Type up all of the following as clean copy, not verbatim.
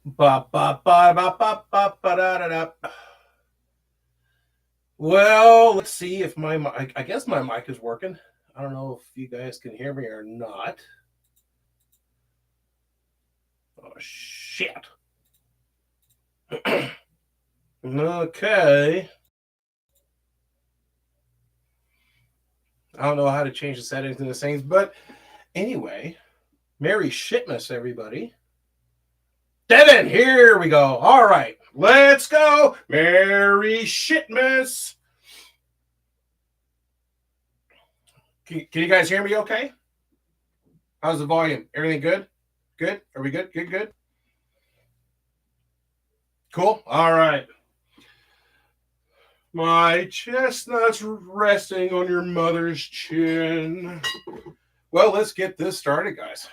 Ba, ba, ba, ba, ba, ba, ba, da, da, da. Well, let's see if my mic, I guess my mic is working. I don't know if you guys can hear me or not. Oh, shit. Okay. I don't know how to change the settings and the things, but anyway, Merry Shitmas, everybody. Devin, here we go. All right, let's go. Merry Shitmas. Can you guys hear me okay? How's the volume? Everything good? Good? Are we good? Good? Cool? All right. My chestnut's resting on your mother's chin. Well, let's get this started, guys.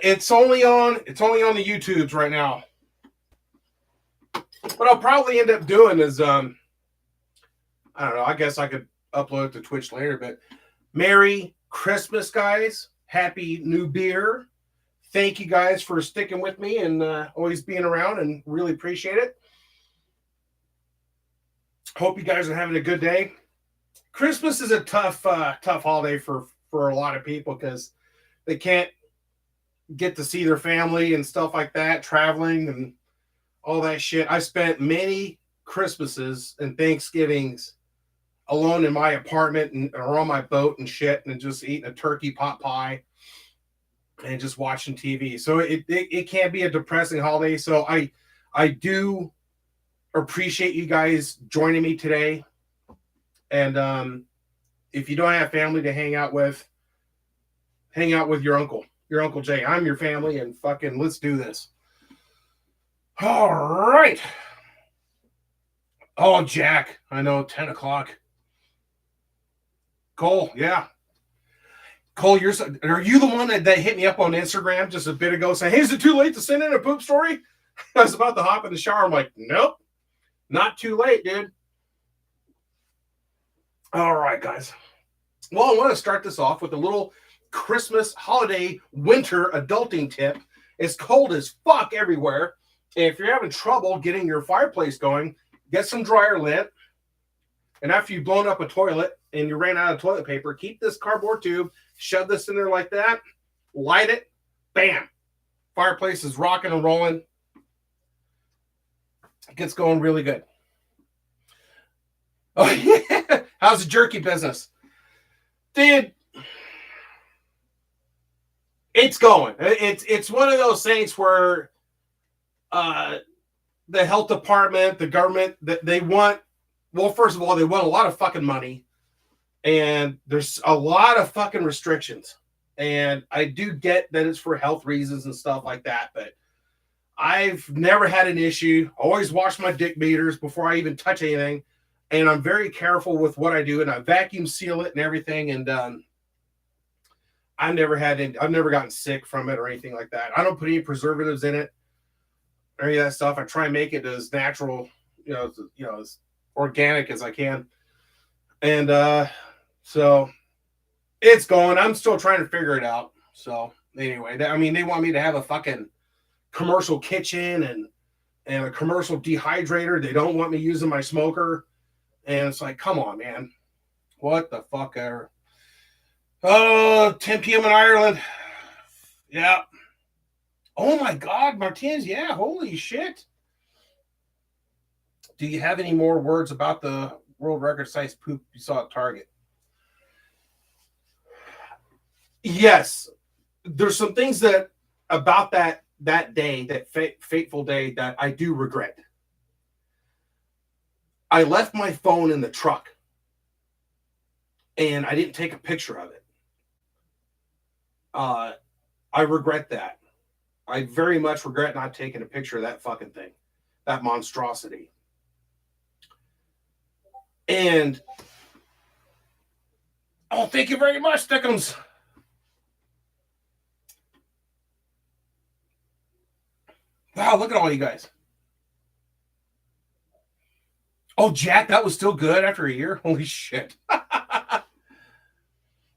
It's only on the YouTubes right now. What I'll probably end up doing is I don't know, I guess I could upload it to Twitch later, but Merry Christmas, guys. Happy New Beer. Thank you guys for sticking with me and always being around, and really appreciate it. Hope you guys are having a good day. Christmas is a tough holiday for a lot of people because they can't get to see their family and stuff like that, traveling and all that shit. I spent many Christmases and Thanksgivings alone in my apartment or on my boat and shit, and just eating a turkey pot pie and just watching TV. So it can be a depressing holiday. So I do appreciate you guys joining me today. And if you don't have family to hang out with your Uncle Jay. I'm your family, and fucking let's do this. All right. Oh, Jack, I know, 10 o'clock. Cole, yeah. Cole, are you the one that hit me up on Instagram just a bit ago saying, hey, is it too late to send in a poop story? I was about to hop in the shower. I'm like, nope, not too late, dude. All right, guys. Well, I want to start this off with a little Christmas, holiday, winter adulting tip. It's cold as fuck everywhere. And if you're having trouble getting your fireplace going, get some dryer lint. And after you've blown up a toilet and you ran out of toilet paper, keep this cardboard tube, shove this in there like that, light it, bam. Fireplace is rocking and rolling. It gets going really good. Oh, yeah. How's the jerky business? Dude, it's going. It's one of those things where the health department, the government, they want, well, first of all, they want a lot of fucking money, and there's a lot of fucking restrictions. And I do get that it's for health reasons and stuff like that, but I've never had an issue. Always wash my dick meters before I even touch anything, and I'm very careful with what I do, and I vacuum seal it and everything. And I've never gotten sick from it or anything like that. I don't put any preservatives in it or any of that stuff. I try and make it as natural, as organic as I can. And so it's going. I'm still trying to figure it out. So anyway, they want me to have a fucking commercial kitchen and a commercial dehydrator. They don't want me using my smoker. And it's like, come on, man. What the fuck ever. Oh, 10 p.m. in Ireland. Yeah. Oh my God, Martinez. Yeah, holy shit. Do you have any more words about the world record size poop you saw at Target? Yes. There's some things that about that day, that fateful day, that I do regret. I left my phone in the truck and I didn't take a picture of it. I regret that. I very much regret not taking a picture of that fucking thing, that monstrosity. And oh, thank you very much, Dickums. Wow, look at all you guys. Oh, Jack, that was still good after a year? Holy shit.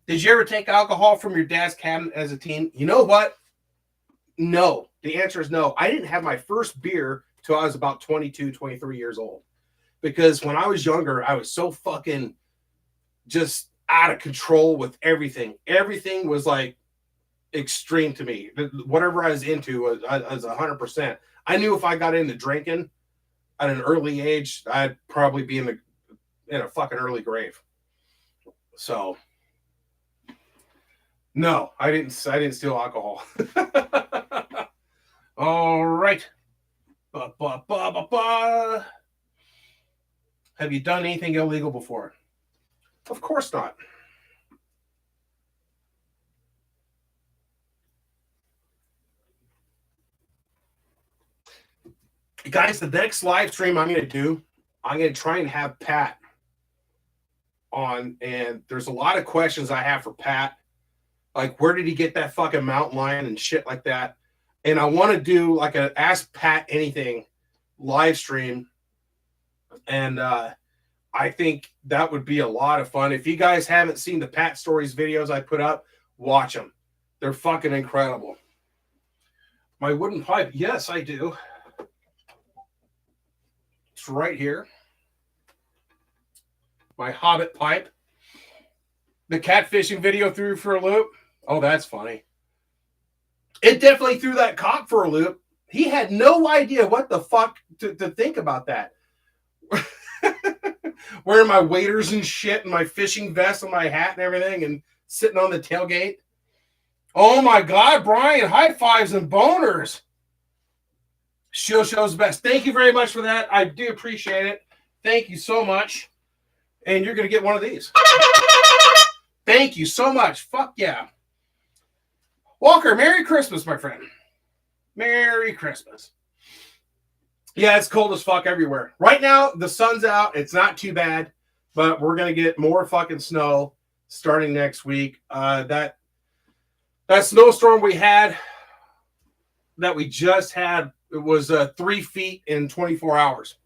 Did you ever take alcohol from your dad's cabinet as a teen? You know what? No. The answer is no. I didn't have my first beer till I was about 22, 23 years old. Because when I was younger, I was so fucking just out of control with everything. Everything was like extreme to me. Whatever I was into was 100%. I knew if I got into drinking at an early age, I'd probably be in a fucking early grave. So no, I didn't steal alcohol. All right. Have you done anything illegal before? Of course not. Guys, the next live stream I'm going to do, I'm going to try and have Pat on, and there's a lot of questions I have for Pat. Like, where did he get that fucking mountain lion and shit like that? And I want to do like a Ask Pat Anything live stream. And I think that would be a lot of fun. If you guys haven't seen the Pat Stories videos I put up, watch them. They're fucking incredible. My wooden pipe. Yes, I do. It's right here. My Hobbit pipe. The catfishing video threw for a loop. Oh, that's funny. It definitely threw that cock for a loop. He had no idea what the fuck to think about that. Wearing my waders and shit and my fishing vest and my hat and everything and sitting on the tailgate. Oh my God, Brian, high fives and boners. Show's best. Thank you very much for that. I do appreciate it. Thank you so much. And you're going to get one of these. Thank you so much. Fuck yeah. Walker, Merry Christmas, my friend. Merry Christmas. Yeah, it's cold as fuck everywhere. Right now, the sun's out. It's not too bad, but we're going to get more fucking snow starting next week. That snowstorm we had, that we just had, it was 3 feet in 24 hours.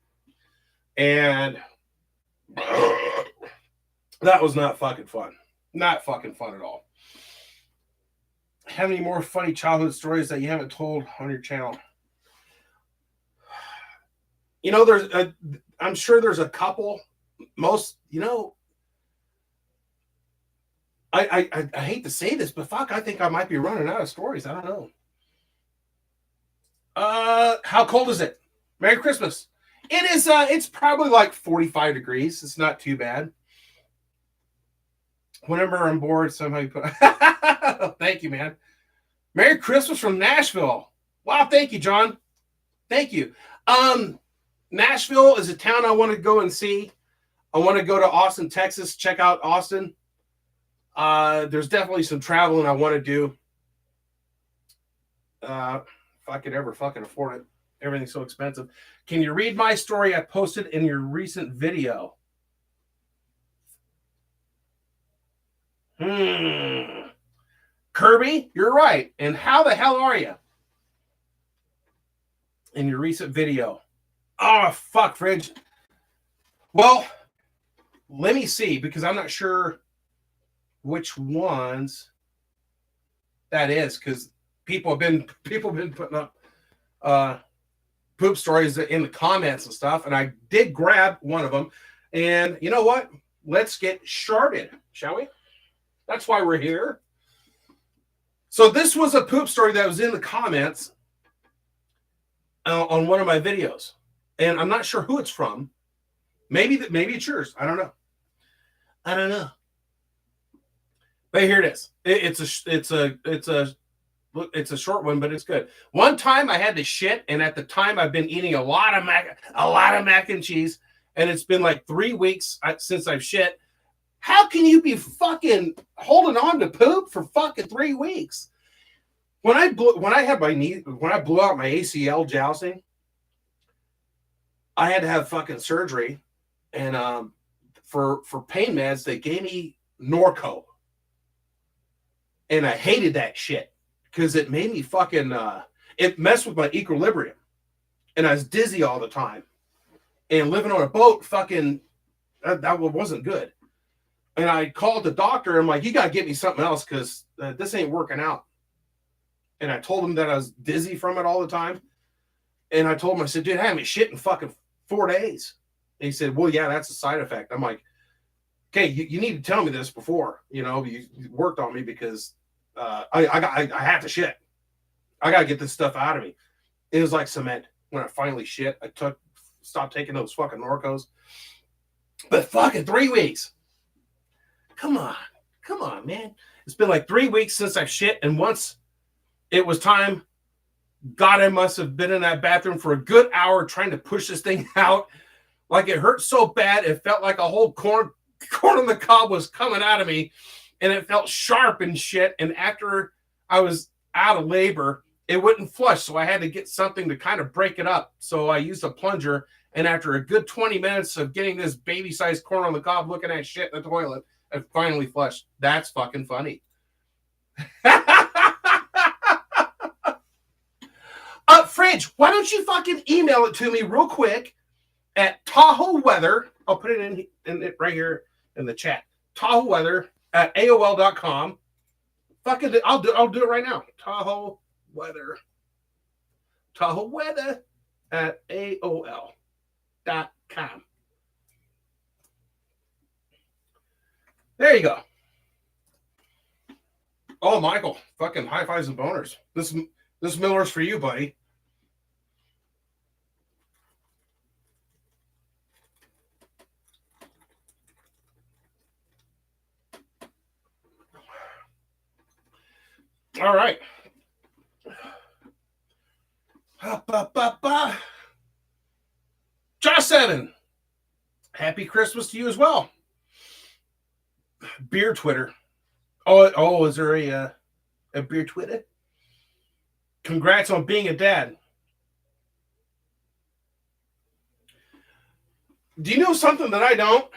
And that was not fucking fun. Not fucking fun at all. Have any more funny childhood stories that you haven't told on your channel? You know, I'm sure there's a couple. Most, you know, I hate to say this, but fuck, I think I might be running out of stories. I don't know. How cold is it? Merry Christmas. It is, it's probably like 45 degrees. It's not too bad. Whenever I'm bored, somehow you put, thank you, man. Merry Christmas from Nashville. Wow, thank you, John. Thank you. Nashville is a town I want to go and see. I want to go to Austin, Texas, check out Austin. There's definitely some traveling I want to do. If I could ever fucking afford it. Everything's so expensive. Can you read my story I posted in your recent video? Kirby, you're right. And how the hell are you? In your recent video. Oh, fuck, Fridge. Well, let me see, because I'm not sure which ones that is, because people have been putting up poop stories in the comments and stuff, and I did grab one of them. And you know what? Let's get started, shall we? That's why we're here. So this was a poop story that was in the comments on one of my videos, and I'm not sure who it's from. Maybe it's yours. I don't know. But here it is. It's a short one, but it's good. One time I had to shit, and at the time I've been eating a lot of mac and cheese, and it's been like 3 weeks since I've shit. How can you be fucking holding on to poop for fucking 3 weeks? When I blew out my ACL jousting, I had to have fucking surgery, and for pain meds they gave me Norco, and I hated that shit because it made me fucking it messed with my equilibrium, and I was dizzy all the time, and living on a boat fucking that wasn't good. And I called the doctor. I'm like, you got to get me something else because this ain't working out. And I told him that I was dizzy from it all the time. And I told him, I said, dude, I haven't shit in fucking 4 days. And he said, well, yeah, that's a side effect. I'm like, okay, you need to tell me this before, you worked on me, because I have to shit. I got to get this stuff out of me. It was like cement. When I finally shit, I stopped taking those fucking Norcos. But fucking 3 weeks. Come on, man. It's been like 3 weeks since I shit. And once it was time, God, I must have been in that bathroom for a good hour trying to push this thing out. Like, it hurt so bad, it felt like a whole corn on the cob was coming out of me, and it felt sharp and shit. And after I was out of labor, it wouldn't flush, so I had to get something to kind of break it up. So I used a plunger, and after a good 20 minutes of getting this baby-sized corn on the cob looking at shit in the toilet, I finally flushed. That's fucking funny. Fridge, why don't you fucking email it to me real quick at Tahoe Weather. I'll put it in it right here in the chat. Tahoe Weather at AOL.com. Fucking, I'll do it right now. Tahoe Weather at AOL.com. There you go. Oh, Michael, fucking high fives and boners. This Miller's for you, buddy. All right. Josh 7. Happy Christmas to you as well. Beer Twitter. Oh, is there a beer Twitter? Congrats on being a dad. Do you know something that I don't?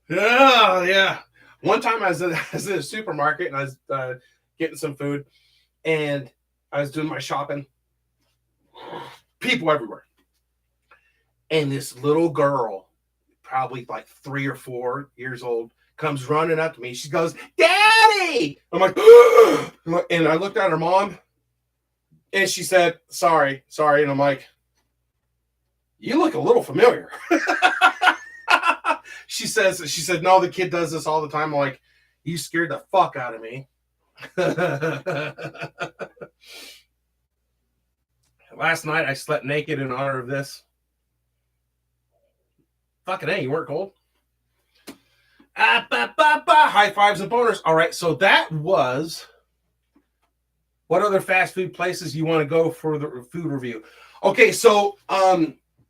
Yeah. One time I was in a supermarket and I was getting some food, and I was doing my shopping. People everywhere. And this little girl, probably like 3 or 4 years old, comes running up to me. She goes, "Daddy!" I'm like, and I looked at her mom, and she said, sorry. And I'm like, you look a little familiar. She said, no, the kid does this all the time. I'm like, you scared the fuck out of me. Last night I slept naked in honor of this. Fucking A, you weren't cold. High fives and boners. All right, so that was what other fast food places you want to go for the food review. Okay, so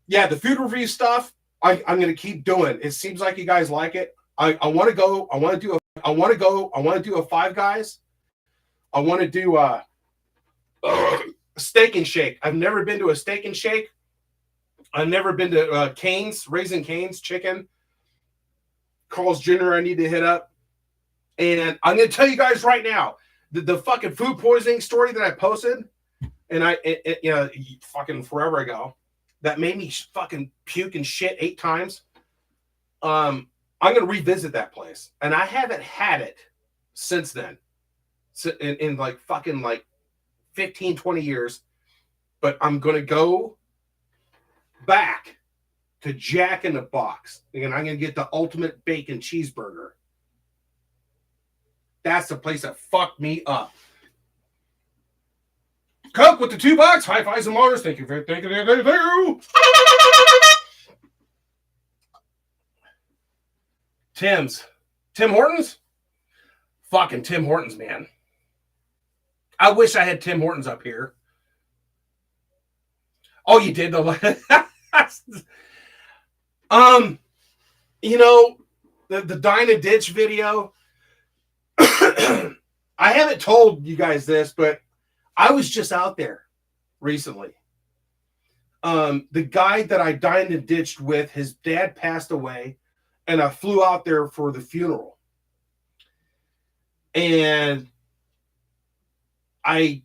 yeah, the food review stuff I'm going to keep doing. It seems like you guys like it. I want to go. I want to do a Five Guys. I want to do a Steak and Shake. I've never been to a Steak and Shake. I've never been to Cane's, Raising Cane's Chicken. Carl's Jr. I need to hit up. And I'm going to tell you guys right now, the fucking food poisoning story that I posted, and fucking forever ago, that made me fucking puke and shit 8 times. I'm going to revisit that place. And I haven't had it since then. So in like fucking like 15, 20 years. But I'm going to go back to Jack in the Box. And I'm going to get the ultimate bacon cheeseburger. That's the place that fucked me up. Coke with the $2. High fives and motors. Thank you. Thank you. Tim Hortons? Fucking Tim Hortons, man. I wish I had Tim Hortons up here. Oh, you did? The Dine and Ditch video. I haven't told you guys this, but I was just out there recently. The guy that I dined and ditched with, his dad passed away, and I flew out there for the funeral. And I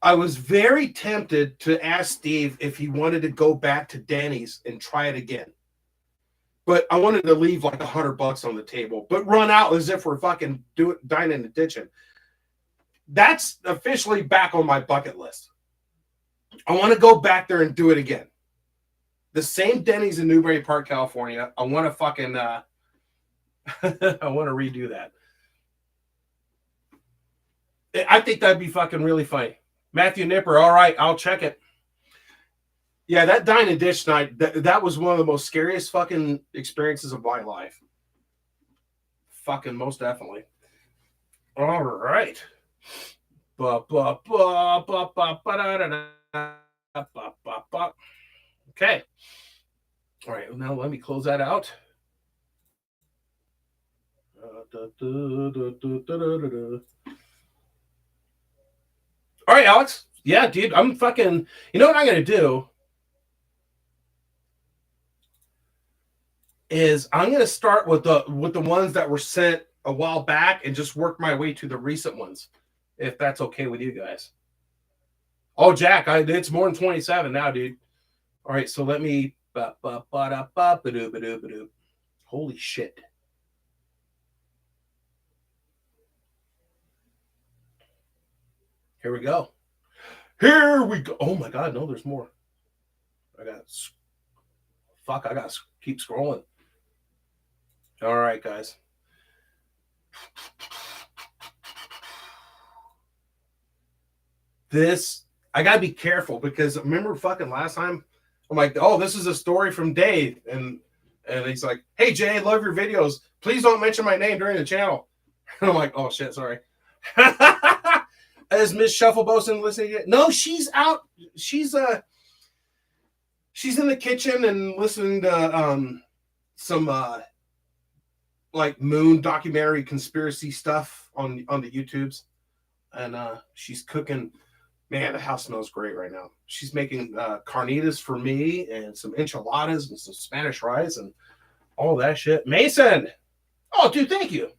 was very tempted to ask Steve if he wanted to go back to Danny's and try it again. but I wanted to leave like $100 on the table, but run out as if we're fucking dining in the kitchen. That's officially back on my bucket list. I want to go back there and do it again. The same Denny's in Newbury Park, California. I want to fucking, I want to redo that. I think that'd be fucking really funny. Matthew Nipper, all right, I'll check it. Yeah, that dine and dish night, that was one of the most scariest fucking experiences of my life. Fucking most definitely. All right. Okay. All right, now let me close that out. All right, Alex. Yeah, dude, I'm fucking. You know what I'm gonna do is I'm gonna start with the ones that were sent a while back and just work my way to the recent ones, if that's okay with you guys. Oh, Jack, it's more than 27 now, dude. All right, so let me. Holy shit. Here we go. Here we go. Oh my God, no, there's more. I got to keep scrolling. All right, guys. This, I got to be careful because remember fucking last time? I'm like, oh, this is a story from Dave. And he's like, hey, Jay, love your videos. Please don't mention my name during the channel. And I'm like, oh, shit, sorry. Is Miss Shuffleboson listening yet? No, she's out. She's in the kitchen and listening to some like moon documentary conspiracy stuff on the YouTubes. And she's cooking. Man, the house smells great right now. She's making carnitas for me and some enchiladas and some Spanish rice and all that shit. Mason! Oh, dude, thank you.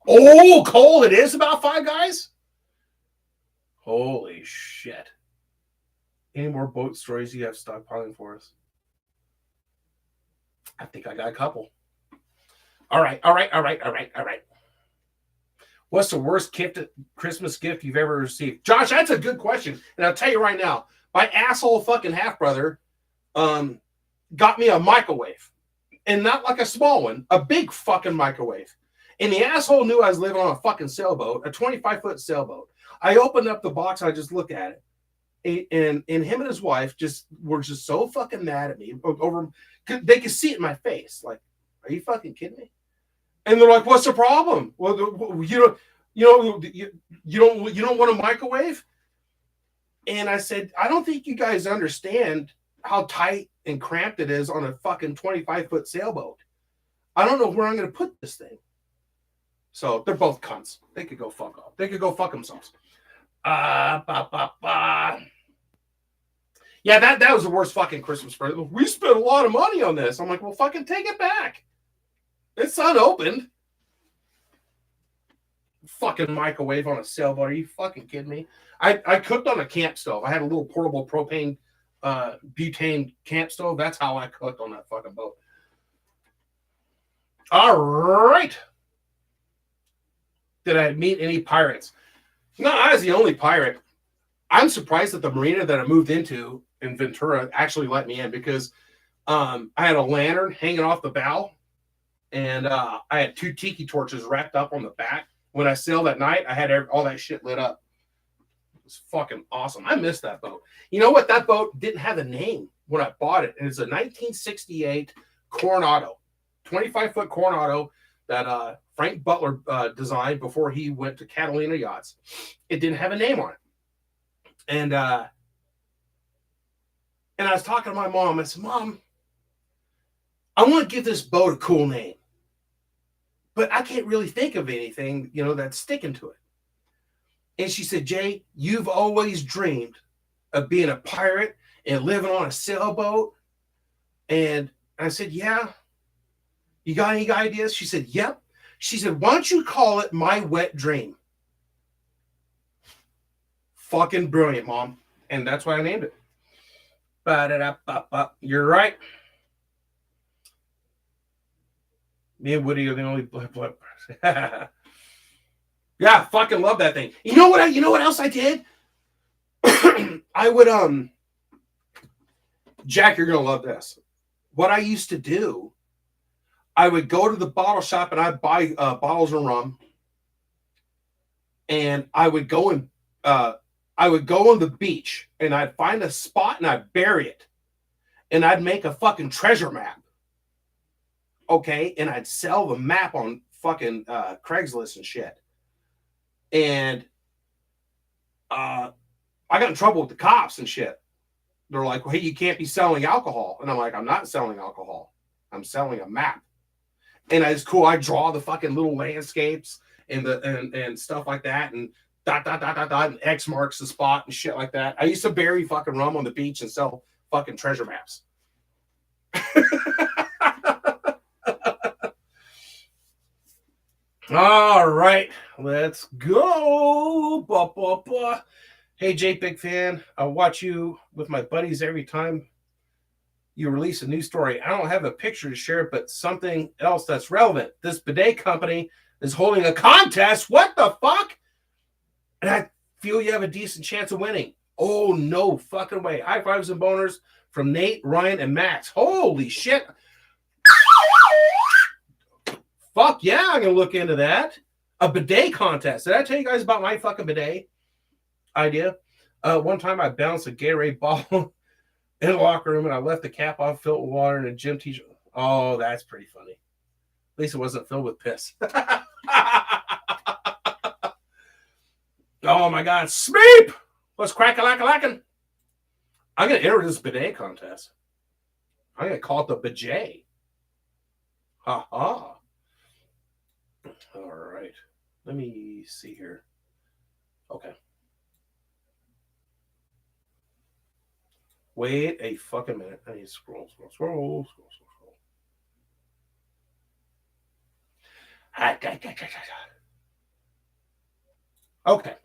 Oh, Cole, it is about Five Guys? Holy shit. Any more boat stories you have stockpiling for us? I think I got a couple. All right. What's the worst Christmas gift you've ever received? Josh, that's a good question. And I'll tell you right now, my asshole fucking half-brother got me a microwave. And not like a small one, a big fucking microwave. And the asshole knew I was living on a fucking sailboat, a 25-foot sailboat. I opened up the box, I just looked at it. And him and his wife were just so fucking mad at me over. They could see it in my face. Like, are you fucking kidding me? And they're like, "What's the problem? Well, you don't want a microwave?" And I said, "I don't think you guys understand how tight and cramped it is on a fucking 25-foot sailboat. I don't know where I'm going to put this thing." So they're both cunts. They could go fuck off. They could go fuck themselves. Yeah, that was the worst fucking Christmas present. We spent a lot of money on this. I'm like, well, fucking take it back. It's unopened. Fucking microwave on a sailboat. Are you fucking kidding me? I cooked on a camp stove. I had a little portable propane butane camp stove. That's how I cooked on that fucking boat. All right. Did I meet any pirates? No, I was the only pirate. I'm surprised that the marina that I moved into in Ventura actually let me in because I had a lantern hanging off the bow and I had 2 tiki torches wrapped up on the back. When I sailed that night, I had all that shit lit up. It was fucking awesome. I missed that boat. You know what? That boat didn't have a name when I bought it. And it's a 1968 Coronado, 25-foot Coronado that Frank Butler designed before he went to Catalina Yachts. It didn't have a name on it. And I was talking to my mom. I said, "Mom, I want to give this boat a cool name, but I can't really think of anything, that's sticking to it." And she said, "Jay, you've always dreamed of being a pirate and living on a sailboat." And I said, "Yeah. You got any ideas?" She said, "Yep." She said, "Why don't you call it My Wet Dream?" Fucking brilliant, Mom. And that's why I named it. Ba-da-da-ba-ba. You're right. Me and Woody are the only blood. Yeah, fucking love that thing. You know what? You know what else I did? I would Jack, you're gonna love this. What I used to do, I would go to the bottle shop and I'd buy bottles of rum, and I would go on the beach and I'd find a spot and I'd bury it, and I'd make a fucking treasure map. Okay, and I'd sell the map on fucking Craigslist and shit. And I got in trouble with the cops and shit. They're like, well, hey, you can't be selling alcohol. And I'm like, I'm not selling alcohol. I'm selling a map. And it's cool. I draw the fucking little landscapes and and stuff like that, and dot, and X marks the spot and shit like that. I used to bury fucking rum on the beach and sell fucking treasure maps. All right, let's go. Hey, Jake, big fan. I watch you with my buddies every time you release a new story. I don't have a picture to share, but something else that's relevant. This bidet company is holding a contest. What the fuck? And I feel you have a decent chance of winning. Oh, no fucking way. High fives and boners from Nate, Ryan, and Max. Holy shit. Fuck yeah, I'm going to look into that. A bidet contest. Did I tell you guys about my fucking bidet idea? One time I bounced a Gatorade ball in the locker room and I left the cap off, filled with water, and a gym t-shirt. Oh, that's pretty funny. At least it wasn't filled with piss. Oh my God. Smeep! What's crack-a-lack-a-lackin'? I'm going to enter this bidet contest. I'm going to call it the bidet. Ha ha. All right. Let me see here. Okay. Wait a fucking minute. I need to scroll. Okay.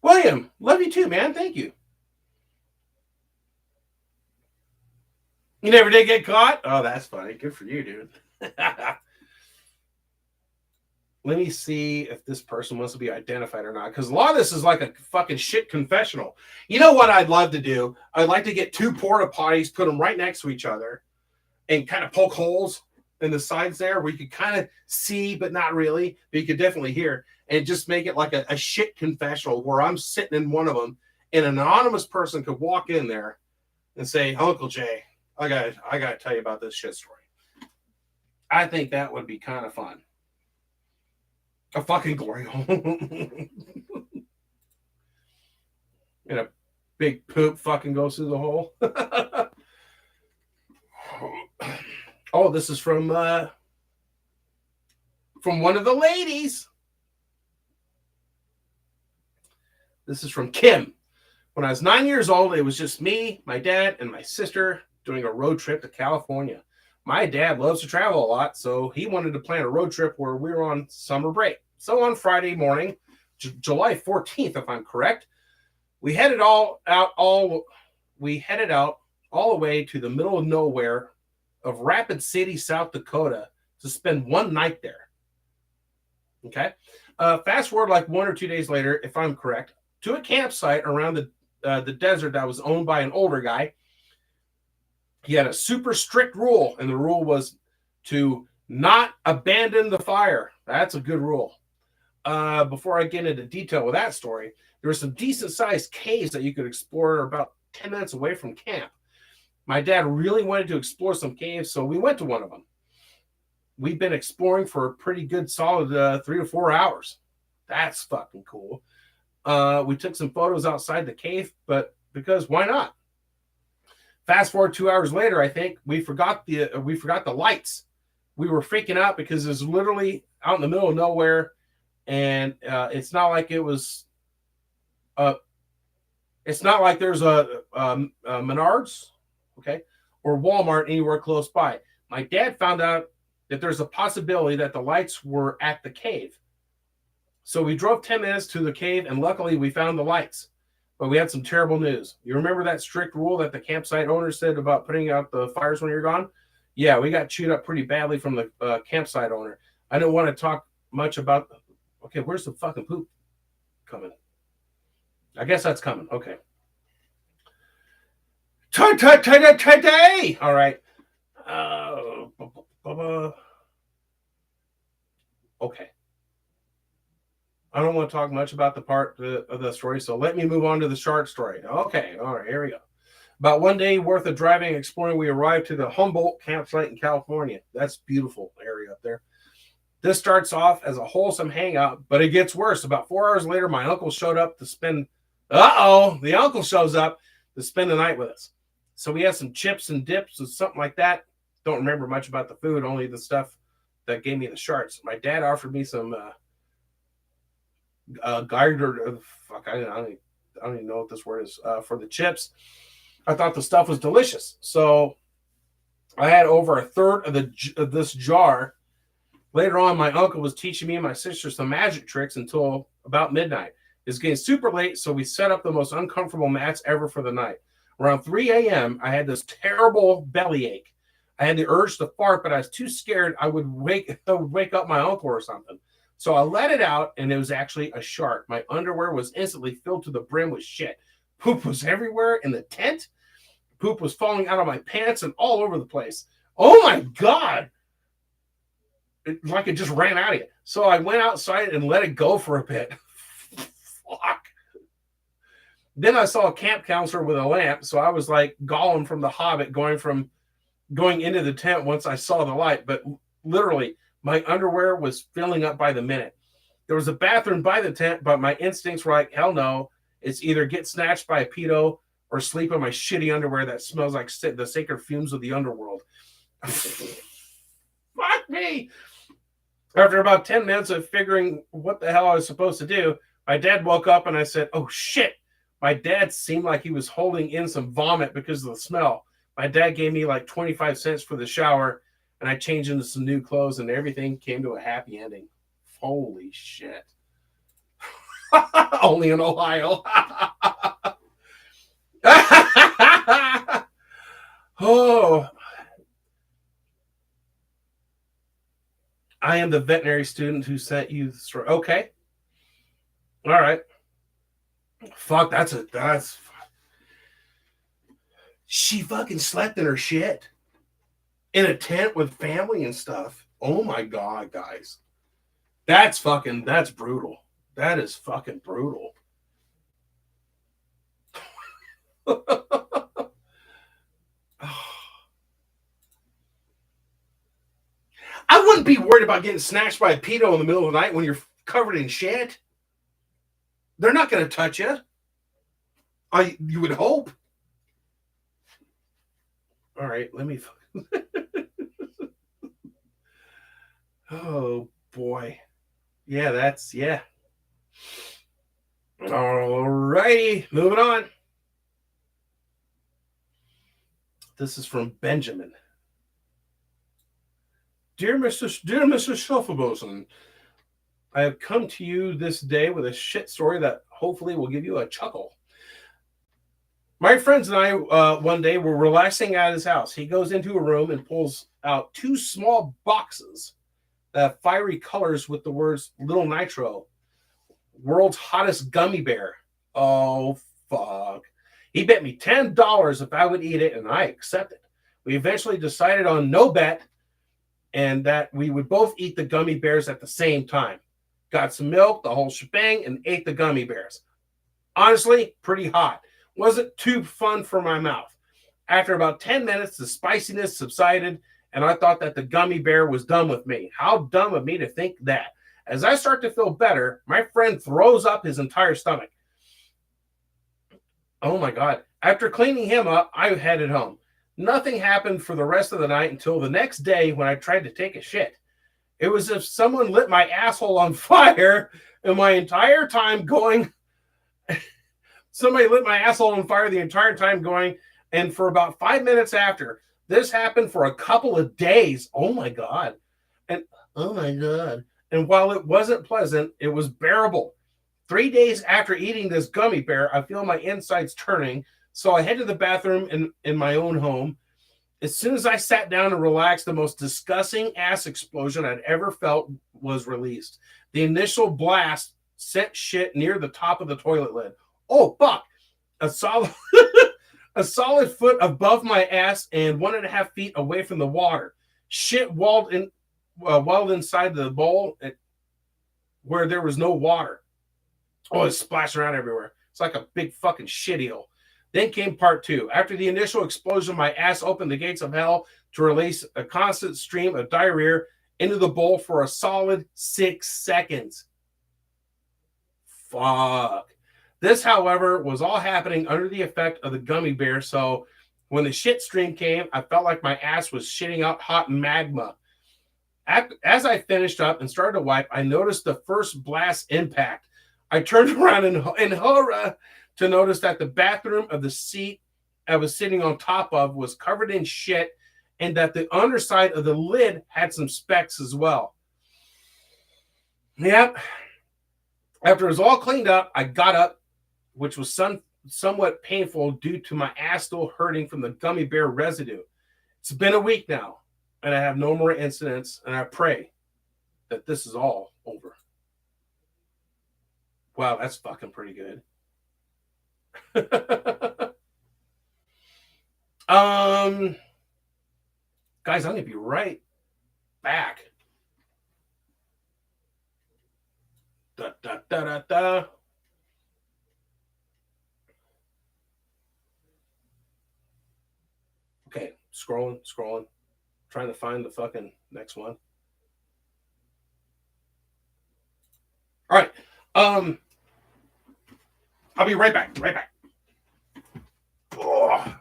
William, love you too, man. Thank you. You never did get caught? Oh, that's funny. Good for you, dude. Let me see if this person wants to be identified or not, because a lot of this is like a fucking shit confessional. You know what I'd love to do? I'd like to get two porta potties, put them right next to each other, and kind of poke holes in the sides there where you could kind of see, but not really, but you could definitely hear, and just make it like a shit confessional where I'm sitting in one of them, and an anonymous person could walk in there and say, Uncle Jay, I gotta tell you about this shit story. I think that would be kind of fun. A fucking glory hole. And a big poop fucking goes through the hole. Oh, this is from one of the ladies. This is from Kim. When I was 9 years old, it was just me, my dad, and my sister doing a road trip to California. My dad loves to travel a lot, so he wanted to plan a road trip where we were on summer break. So on Friday morning, July 14th, if I'm correct, we headed out all the way to the middle of nowhere of Rapid City, South Dakota, to spend one night there. Okay. Fast forward like 1 or 2 days later, if I'm correct, to a campsite around the desert that was owned by an older guy. He had a super strict rule, and the rule was to not abandon the fire. That's a good rule. Before I get into detail with that story, there were some decent-sized caves that you could explore about 10 minutes away from camp. My dad really wanted to explore some caves, so we went to one of them. We've been exploring for a pretty good solid 3 to 4 hours. That's fucking cool. We took some photos outside the cave, but because why not? Fast forward 2 hours later, I think we forgot the lights. We were freaking out because it's literally out in the middle of nowhere, and it's not like it was. It's not like there's a Menards, okay, or Walmart anywhere close by. My dad found out that there's a possibility that the lights were at the cave, so we drove 10 minutes to the cave, and luckily we found the lights. But we had some terrible news. You remember that strict rule that the campsite owner said about putting out the fires when you're gone? Yeah, we got chewed up pretty badly from the campsite owner. I don't want to talk much about. Okay, where's the fucking poop coming? I guess that's coming. Okay. Today. All right. Okay. I don't want to talk much about the part of the story, so let me move on to the shark story. Okay. All right. Here we go. About 1 day worth of driving and exploring, we arrived to the Humboldt campsite in California. That's a beautiful area up there. This starts off as a wholesome hangout, but it gets worse. About 4 hours later, my uncle showed up to spend. The uncle shows up to spend the night with us. So we had some chips and dips and something like that. Don't remember much about the food, only the stuff that gave me the sharks. My dad offered me some Geiger. Fuck, I don't even know what this word is for the chips. I thought the stuff was delicious, so I had over a third of this jar. Later on, my uncle was teaching me and my sister some magic tricks until about midnight. It's getting super late, so we set up the most uncomfortable mats ever for the night. Around 3 a.m., I had this terrible bellyache. I had the urge to fart, but I was too scared I would wake up my uncle or something. So I let it out, and it was actually a shark. My underwear was instantly filled to the brim with shit. Poop was everywhere in the tent. Poop was falling out of my pants and all over the place. Oh my God. Like it just ran out of you. So I went outside and let it go for a bit. Fuck. Then I saw a camp counselor with a lamp. So I was like Gollum from The Hobbit going into the tent once I saw the light. But literally, my underwear was filling up by the minute. There was a bathroom by the tent, but my instincts were like, hell no. It's either get snatched by a pedo or sleep in my shitty underwear that smells like the sacred fumes of the underworld. Fuck me. After about 10 minutes of figuring what the hell I was supposed to do, my dad woke up and I said, oh shit. My dad seemed like he was holding in some vomit because of the smell. My dad gave me like 25 cents for the shower, and I changed into some new clothes, and everything came to a happy ending. Holy shit. Only in Ohio. Oh, I am the veterinary student who sent you the story. Okay. All right. Fuck, that's. She fucking slept in her shit in a tent with family and stuff. Oh my God, guys. That's brutal. That is fucking brutal. I wouldn't be worried about getting snatched by a pedo in the middle of the night when you're covered in shit. They're not going to touch you. You would hope. All right, let me. Oh boy, yeah. All righty, moving on. This is from Benjamin. Dear Mr. Shuffleboson, I have come to you this day with a shit story that hopefully will give you a chuckle. My friends and I, one day, were relaxing at his house. He goes into a room and pulls out 2 small boxes that have fiery colors with the words Little Nitro, world's hottest gummy bear. Oh, fuck. He bet me $10 if I would eat it, and I accepted. We eventually decided on no bet and that we would both eat the gummy bears at the same time. Got some milk, the whole shebang, and ate the gummy bears. Honestly, pretty hot. Wasn't too fun for my mouth. After about 10 minutes, the spiciness subsided, and I thought that the gummy bear was done with me. How dumb of me to think that. As I start to feel better, my friend throws up his entire stomach. Oh my God. After cleaning him up, I headed home. Nothing happened for the rest of the night until the next day when I tried to take a shit. It was as if someone lit my asshole on fire, and my entire time going... Somebody lit my asshole on fire the entire time going, and for about 5 minutes after, this happened for a couple of days. Oh my God. And oh my God. And while it wasn't pleasant, it was bearable. 3 days after eating this gummy bear, I feel my insides turning. So I head to the bathroom in my own home As soon as I sat down and relaxed, the most disgusting ass explosion I'd ever felt was released. The initial blast sent shit near the top of the toilet lid. Oh, fuck. A solid a solid foot above my ass and 1.5 feet away from the water. Shit walled inside the bowl where there was no water. Oh, it's splashing around everywhere. It's like a big fucking shit eel. Then came part two. After the initial explosion, my ass opened the gates of hell to release a constant stream of diarrhea into the bowl for a solid 6 seconds. Fuck. This, however, was all happening under the effect of the gummy bear, so when the shit stream came, I felt like my ass was shitting out hot magma. As I finished up and started to wipe, I noticed the first blast impact. I turned around in horror to notice that the bathroom of the seat I was sitting on top of was covered in shit and that the underside of the lid had some specks as well. Yep. After it was all cleaned up, I got up, which was somewhat painful due to my ass still hurting from the gummy bear residue. It's been a week now, and I have no more incidents, and I pray that this is all over. Wow, that's fucking pretty good. Guys, I'm gonna be right back. Da, da, da, da, da. Okay, scrolling, trying to find the fucking next one. All right, I'll be right back. Oh.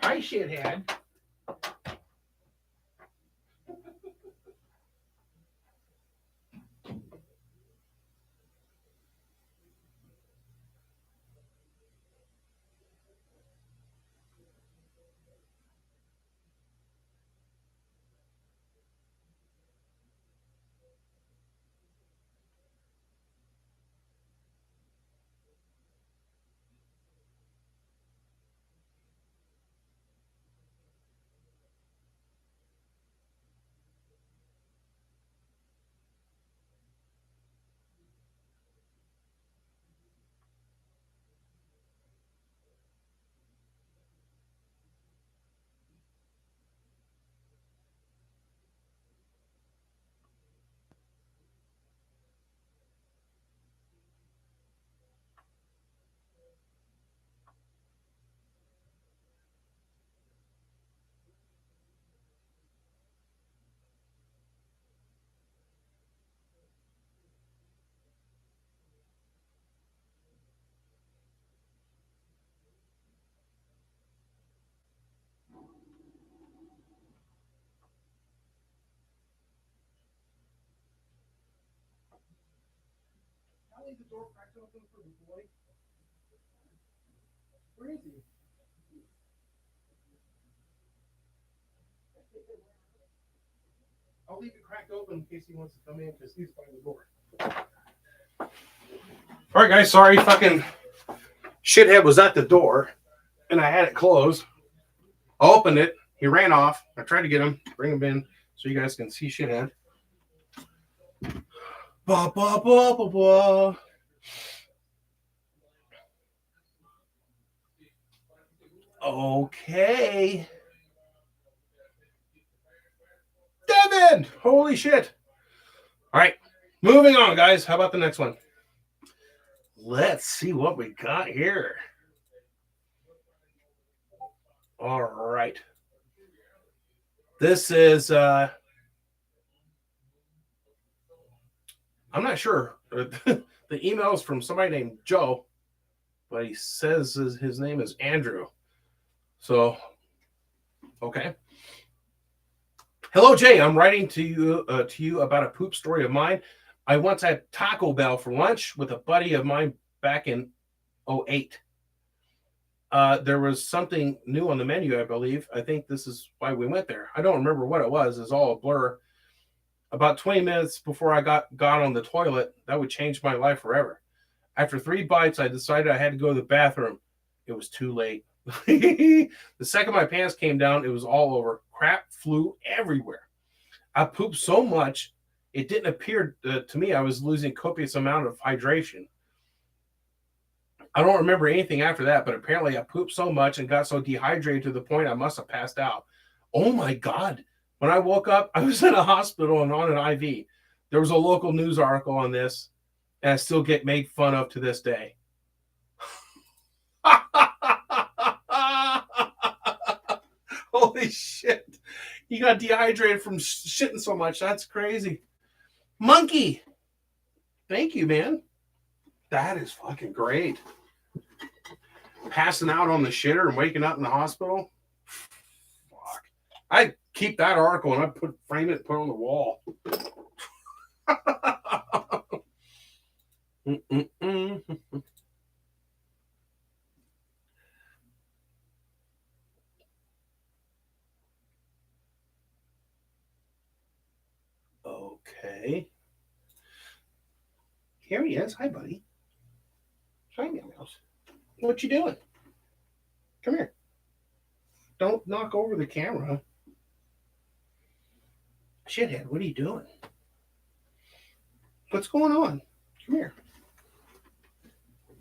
Hi, shithead. I'll leave the door cracked open for the boy. Where is he? I'll leave it cracked open in case he wants to come in because he's by the door. All right, guys. Sorry, fucking shithead was at the door and I had it closed. I opened it. He ran off. I tried to get him, bring him in so you guys can see shithead. Ba, ba, ba, ba, ba. Okay. Devin! Holy shit. All right. Moving on, guys. How about the next one? Let's see what we got here. All right. This is I'm not sure. The email is from somebody named Joe, but he says his name is Andrew. So, okay. Hello, Jay. I'm writing to you about a poop story of mine. I once had Taco Bell for lunch with a buddy of mine back in 2008. There was something new on the menu, I believe. I think this is why we went there. I don't remember what it was. It's all a blur. About 20 minutes before I got on the toilet, that would change my life forever. After 3 bites, I decided I had to go to the bathroom. It was too late. The second my pants came down, it was all over. Crap flew everywhere. I pooped so much, it didn't appear to me I was losing copious amount of hydration. I don't remember anything after that, but apparently I pooped so much and got so dehydrated to the point I must have passed out. Oh my God. When I woke up, I was in a hospital and on an IV. There was a local news article on this, and I still get made fun of to this day. Holy shit. You got dehydrated from shitting so much. That's crazy. Monkey. Thank you, man. That is fucking great. Passing out on the shitter and waking up in the hospital. Fuck. I keep that article and I frame it and put it on the wall. Okay. Here he is. Hi, buddy. Hi, Mouse. What you doing? Come here. Don't knock over the camera. Shithead, what are you doing? What's going on? Come here.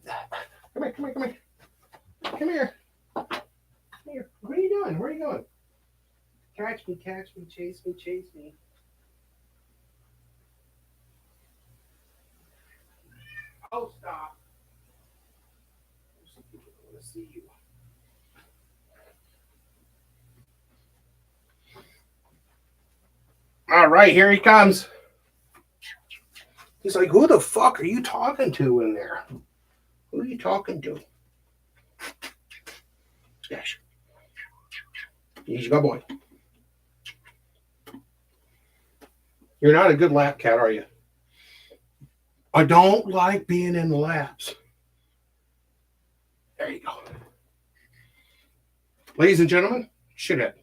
Come here, come here, come here. Come here. Come here. What are you doing? Where are you going? Catch me, chase me, chase me. Oh, stop. I want to see you. All right, here he comes. He's like, who the fuck are you talking to in there? Who are you talking to? Gosh. He's a good boy. You're not a good lap cat, are you? I don't like being in the laps. There you go. Ladies and gentlemen, shithead.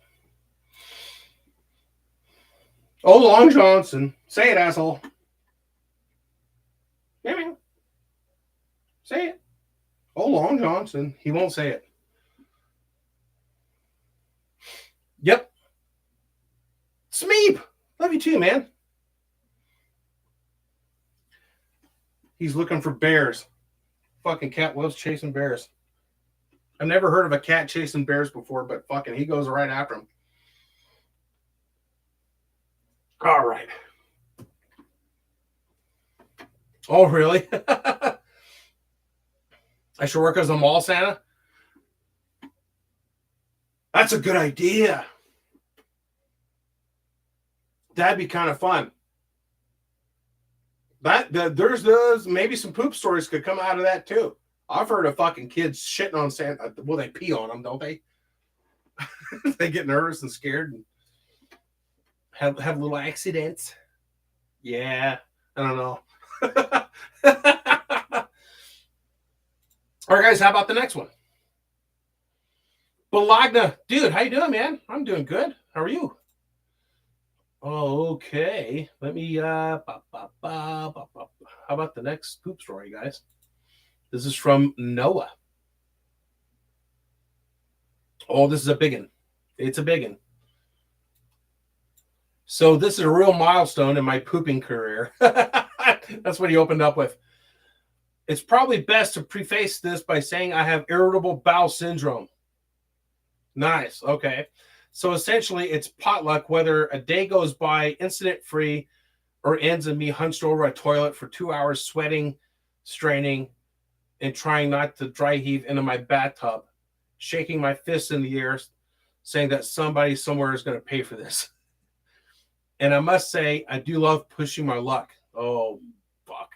Oh, Long Johnson. Say it, asshole. Yeah, say it. Oh, Long Johnson. He won't say it. Yep. Smeep. Love you too, man. He's looking for bears. Fucking cat loves chasing bears. I've never heard of a cat chasing bears before, but fucking he goes right after him. All right. Oh, really? I should work as a mall Santa? That's a good idea. That'd be kind of fun. There's maybe some poop stories could come out of that too. I've heard of fucking kids shitting on Santa. Well, they pee on them, don't they? They get nervous and scared and have little accidents. Yeah, I don't know. All right, guys, how about the next one? Bologna. Dude, how you doing, man? I'm doing good. How are you? Okay. Let me how about the next poop story, guys? This is from Noah. Oh, this is a big one. It's a big one. So this is a real milestone in my pooping career. That's what he opened up with. It's probably best to preface this by saying I have irritable bowel syndrome. Nice. Okay. So essentially, it's potluck whether a day goes by incident-free or ends in me hunched over a toilet for 2 hours, sweating, straining, and trying not to dry heave into my bathtub, shaking my fists in the air, saying that somebody somewhere is going to pay for this. And I must say, I do love pushing my luck. Oh, fuck.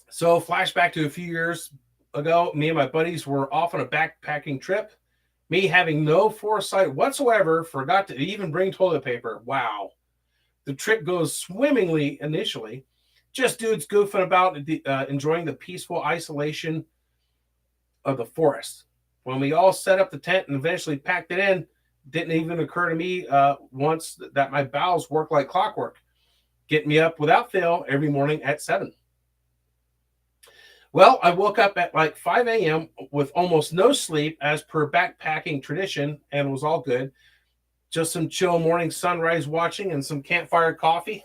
So flashback to a few years ago, me and my buddies were off on a backpacking trip. Me having no foresight whatsoever, forgot to even bring toilet paper. Wow. The trip goes swimmingly initially. Just dudes goofing about, enjoying the peaceful isolation of the forest. When we all set up the tent and eventually packed it in, didn't even occur to me once that my bowels work like clockwork, getting me up without fail every morning at 7. Well, I woke up at like 5 a.m. with almost no sleep as per backpacking tradition, and was all good. Just some chill morning sunrise watching and some campfire coffee.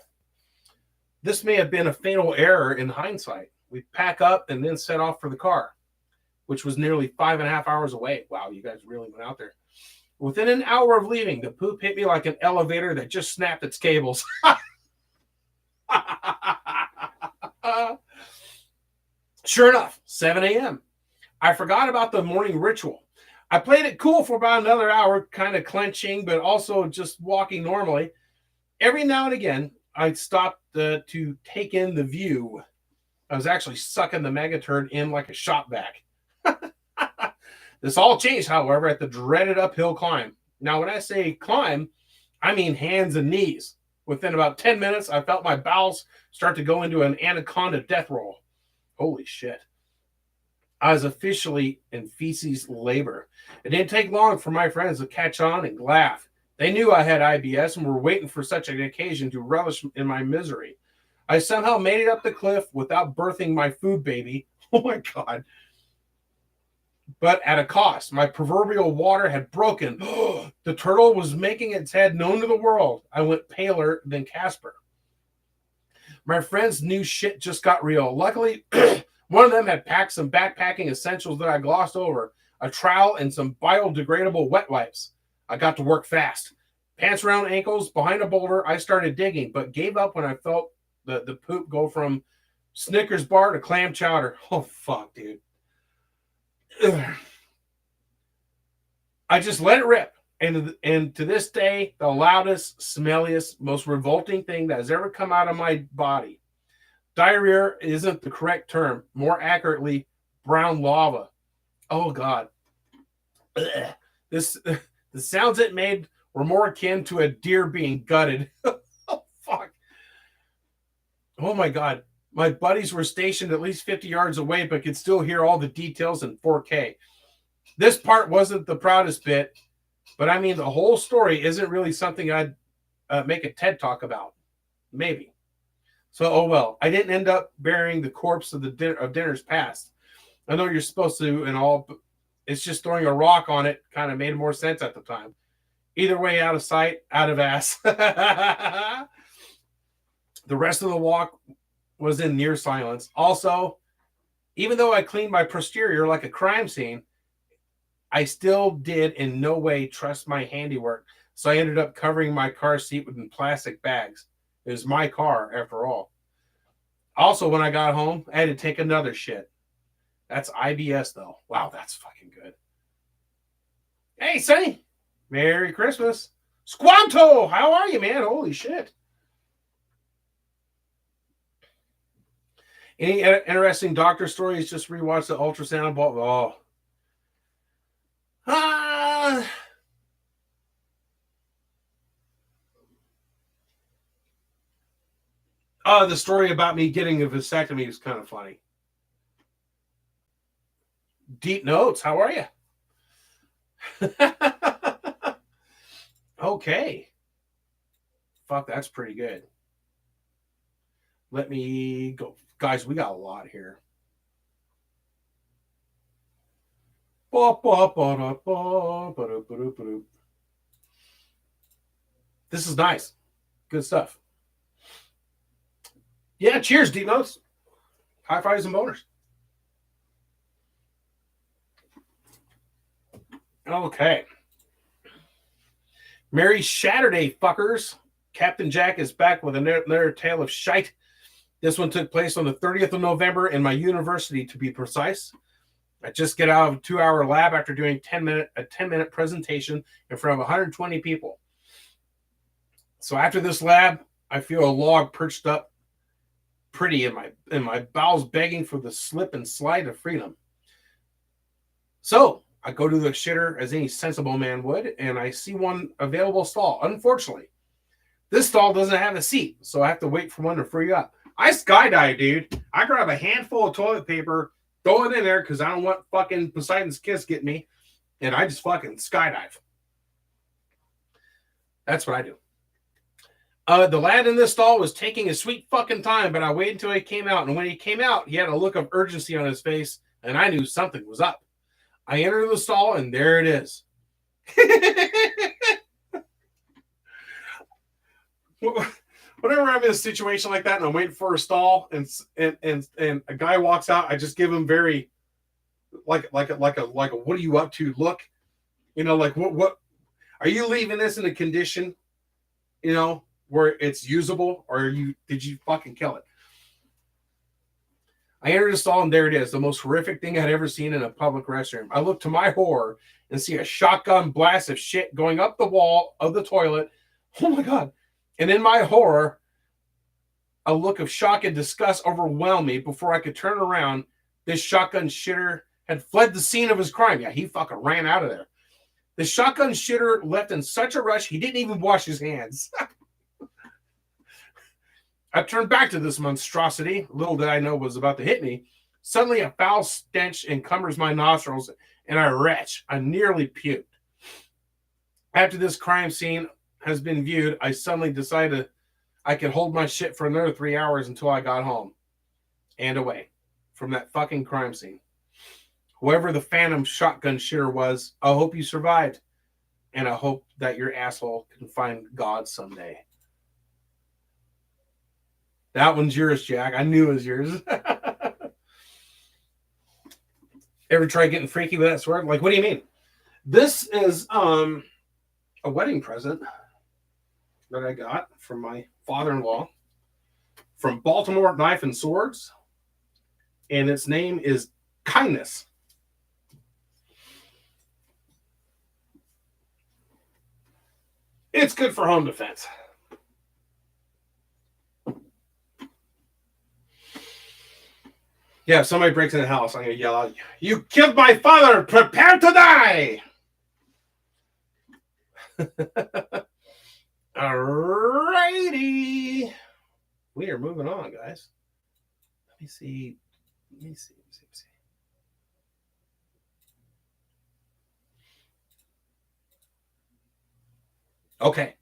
This may have been a fatal error in hindsight. We pack up and then set off for the car, which was nearly 5.5 hours away. Wow, you guys really went out there. Within an hour of leaving, the poop hit me like an elevator that just snapped its cables. Sure enough, 7 a.m. I forgot about the morning ritual. I played it cool for about another hour, kind of clenching, but also just walking normally. Every now and again, I'd stop to take in the view. I was actually sucking the megaturd in like a shop vac. This all changed, however, at the dreaded uphill climb. Now, when I say climb, I mean hands and knees. Within about 10 minutes, I felt my bowels start to go into an anaconda death roll. Holy shit. I was officially in feces labor. It didn't take long for my friends to catch on and laugh. They knew I had IBS and were waiting for such an occasion to relish in my misery. I somehow made it up the cliff without birthing my food baby. Oh my God. But at a cost. My proverbial water had broken. The turtle was making its head known to the world. I went paler than Casper. My friends knew shit just got real. Luckily, one of them had packed some backpacking essentials that I glossed over, a trowel and some biodegradable wet wipes. I got to work fast. Pants around ankles, behind a boulder, I started digging, but gave up when I felt the poop go from Snickers bar to clam chowder. Oh, fuck, dude. Ugh. I just let it rip. And to this day, the loudest, smelliest, most revolting thing that has ever come out of my body. Diarrhea isn't the correct term. More accurately, brown lava. Oh, God. Ugh. The sounds it made were more akin to a deer being gutted. Oh, fuck. Oh, my God. My buddies were stationed at least 50 yards away, but could still hear all the details in 4K. This part wasn't the proudest bit, but I mean, the whole story isn't really something I'd make a TED talk about. Maybe. So, oh well. I didn't end up burying the corpse of dinners past. I know you're supposed to and all, but it's just throwing a rock on it kind of made more sense at the time. Either way, out of sight, out of ass. The rest of the walk was in near silence. Also, even though I cleaned my posterior like a crime scene, I still did in no way trust my handiwork. So I ended up covering my car seat with plastic bags. It was my car, after all. Also, when I got home, I had to take another shit. That's IBS, though. Wow, that's fucking good. Hey, Sonny. Merry Christmas. Squanto, how are you, man? Holy shit. Any interesting doctor stories? Just rewatch the ultrasound. Oh. The story about me getting a vasectomy is kind of funny. Deep notes, how are you? Okay. Fuck, that's pretty good. Let me go. Guys, we got a lot here. This is nice. Good stuff. Yeah, cheers, deep notes. High fives and boners. Okay. Merry Saturday, fuckers. Captain Jack is back with another tale of shite. This one took place on the 30th of November in my university, to be precise. I just get out of a 2-hour lab after doing a 10-minute presentation in front of 120 people. So after this lab, I feel a log perched up pretty in my bowels, begging for the slip and slide of freedom. So I go to the shitter as any sensible man would, and I see one available stall. Unfortunately, this stall doesn't have a seat, so I have to wait for one to free up. I skydive, dude. I grab a handful of toilet paper, throw it in there because I don't want fucking Poseidon's kiss getting me, and I just fucking skydive. That's what I do. The lad in this stall was taking his sweet fucking time, but I waited until he came out. And when he came out, he had a look of urgency on his face, and I knew something was up. I entered the stall, and there it is. Whenever I'm in a situation like that and I'm waiting for a stall and a guy walks out, I just give him very like a what are you up to look, like what are you leaving this in a condition, where it's usable, or did you fucking kill it? I entered the stall and there it is, the most horrific thing I'd ever seen in a public restroom. I look to my horror and see a shotgun blast of shit going up the wall of the toilet. Oh my God. And in my horror, a look of shock and disgust overwhelmed me. Before I could turn around, this shotgun shitter had fled the scene of his crime. Yeah, he fucking ran out of there. The shotgun shitter left in such a rush, he didn't even wash his hands. I turned back to this monstrosity. Little did I know was about to hit me. Suddenly, a foul stench encumbers my nostrils, and I nearly puked. After this crime scene has been viewed, I suddenly decided I could hold my shit for another 3 hours until I got home and away from that fucking crime scene. Whoever the phantom shotgun shitter was, I hope you survived, and I hope that your asshole can find God someday. That one's yours, Jack. I knew it was yours. Ever try getting freaky with that sword? Like, what do you mean? This is a wedding present that I got from my father-in-law from Baltimore Knife and Swords, and its name is Kindness. It's good for home defense. Yeah, if somebody breaks in the house, I'm going to yell out, "You killed my father! Prepare to die!" Alrighty. We are moving on, guys. Let me see. Okay.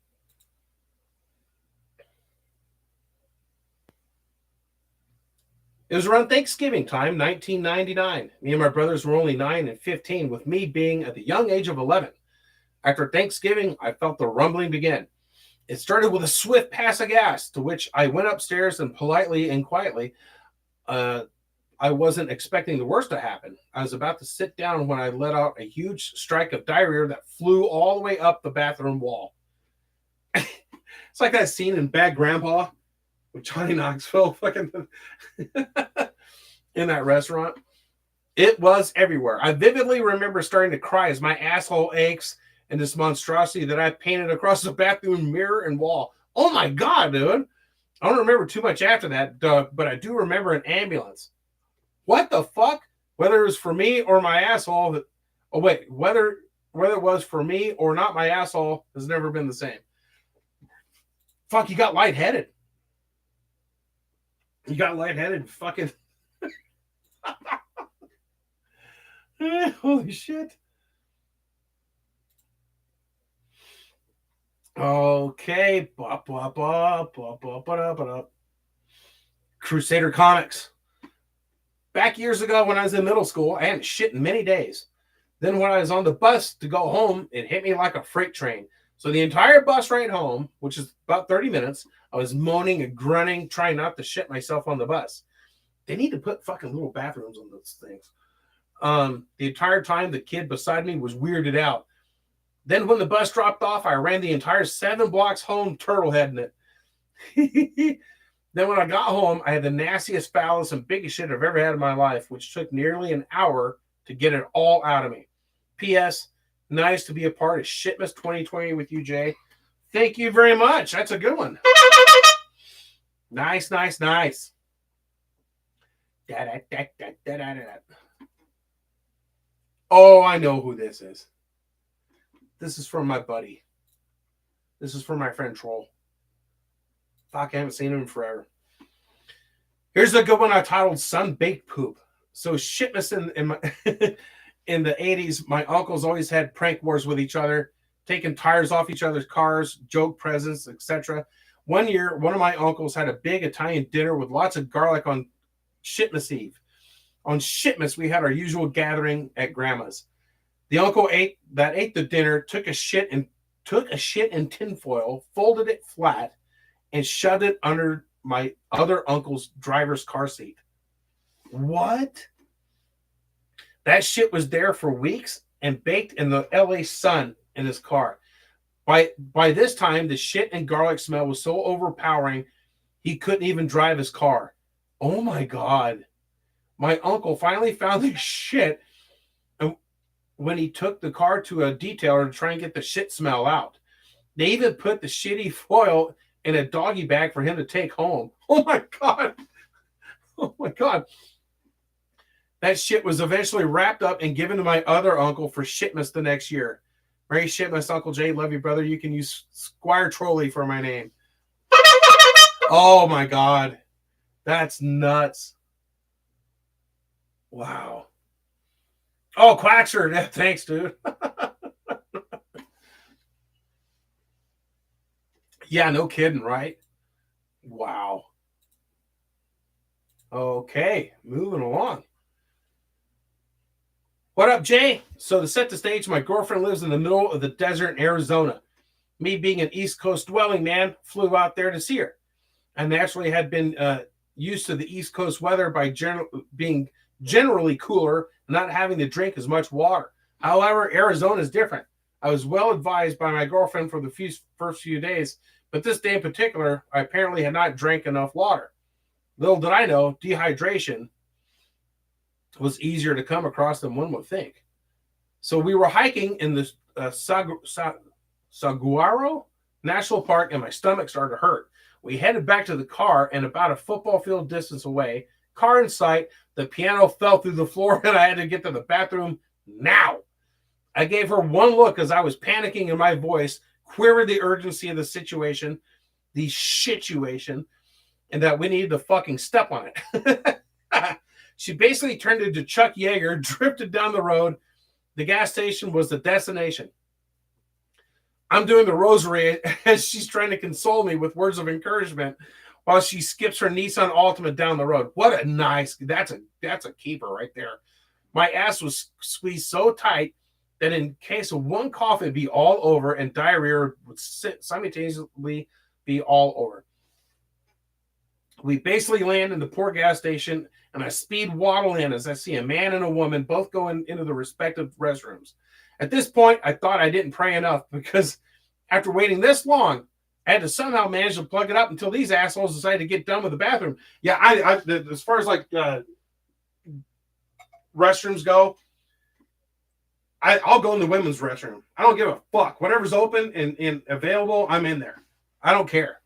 It was around Thanksgiving time, 1999. Me and my brothers were only 9 and 15, with me being at the young age of 11. After Thanksgiving, I felt the rumbling begin. It started with a swift pass of gas, to which I went upstairs and politely and quietly. I wasn't expecting the worst to happen. I was about to sit down when I let out a huge strike of diarrhea that flew all the way up the bathroom wall. It's like that scene in Bad Grandpa with Johnny Knoxville fucking in that restaurant. It was everywhere. I vividly remember starting to cry as my asshole aches and this monstrosity that I painted across the bathroom mirror and wall. Oh my God, dude. I don't remember too much after that, but I do remember an ambulance. What the fuck? Whether it was for me or my asshole. Oh, wait. Whether it was for me or not, my asshole has never been the same. Fuck, you got lightheaded. You got lightheaded. Fucking. Holy shit. Okay. Crusader Comics. Back years ago when I was in middle school, I hadn't shit in many days. Then when I was on the bus to go home, it hit me like a freight train. So the entire bus ride home, which is about 30 minutes, I was moaning and grunting, trying not to shit myself on the bus. They need to put fucking little bathrooms on those things. The entire time, the kid beside me was weirded out. Then when the bus dropped off, I ran the entire 7 blocks home turtle-heading it. Then when I got home, I had the nastiest, foulest, and biggest shit I've ever had in my life, which took nearly an hour to get it all out of me. P.S. Nice to be a part of Shitmas 2020 with you, Jay. Thank you very much. That's a good one. Nice. Oh, I know who this is. This is from my buddy. This is from my friend Troll. Fuck, I haven't seen him in forever. Here's a good one I titled Sun Baked Poop. So Shitmas in my in the 80s, my uncles always had prank wars with each other, taking tires off each other's cars, joke presents, etc. One year, one of my uncles had a big Italian dinner with lots of garlic on Shitmas Eve. On Shitmas, we had our usual gathering at Grandma's. The uncle ate the dinner, took a shit in tinfoil, folded it flat, and shoved it under my other uncle's driver's car seat. What? That shit was there for weeks and baked in the LA sun in his car. By this time, the shit and garlic smell was so overpowering, he couldn't even drive his car. Oh my God. My uncle finally found this shit when he took the car to a detailer to try and get the shit smell out. They even put the shitty foil in a doggy bag for him to take home. Oh my God. Oh my God. That shit was eventually wrapped up and given to my other uncle for Shitmas the next year. Merry Shitmas, Uncle Jay. Love you, brother. You can use Squire Trolley for my name. Oh my God. That's nuts. Wow. Oh, Quaxer. Yeah, thanks, dude. Yeah, no kidding, right? Wow. Okay, moving along. What up, Jay? So to set the stage, my girlfriend lives in the middle of the desert in Arizona. Me being an East Coast dwelling man, flew out there to see her. I naturally had been used to the East Coast weather by being generally cooler and not having to drink as much water. However, Arizona is different. I was well advised by my girlfriend for the first few days, but this day in particular, I apparently had not drank enough water. Little did I know, dehydration was easier to come across than one would think. So we were hiking in the Saguaro National Park, and my stomach started to hurt. We headed back to the car, and about a football field distance away, car in sight, the piano fell through the floor, and I had to get to the bathroom now. I gave her one look as I was panicking, and my voice quivered the urgency of the situation, the situation, and that we needed to fucking step on it. She basically turned into Chuck Yeager, drifted down the road. The gas station was the destination. I'm doing the rosary as she's trying to console me with words of encouragement while she skips her Nissan Altima down the road. What a nice, that's a keeper right there. My ass was squeezed so tight that in case of one cough, it'd be all over, and diarrhea would simultaneously be all over. We basically land in the poor gas station, and I speed waddle in as I see a man and a woman both going into the respective restrooms. At this point, I thought I didn't pray enough, because after waiting this long, I had to somehow manage to plug it up until these assholes decided to get done with the bathroom. Yeah, I as far as like restrooms go, I'll go in the women's restroom. I don't give a fuck. Whatever's open and available, I'm in there. I don't care.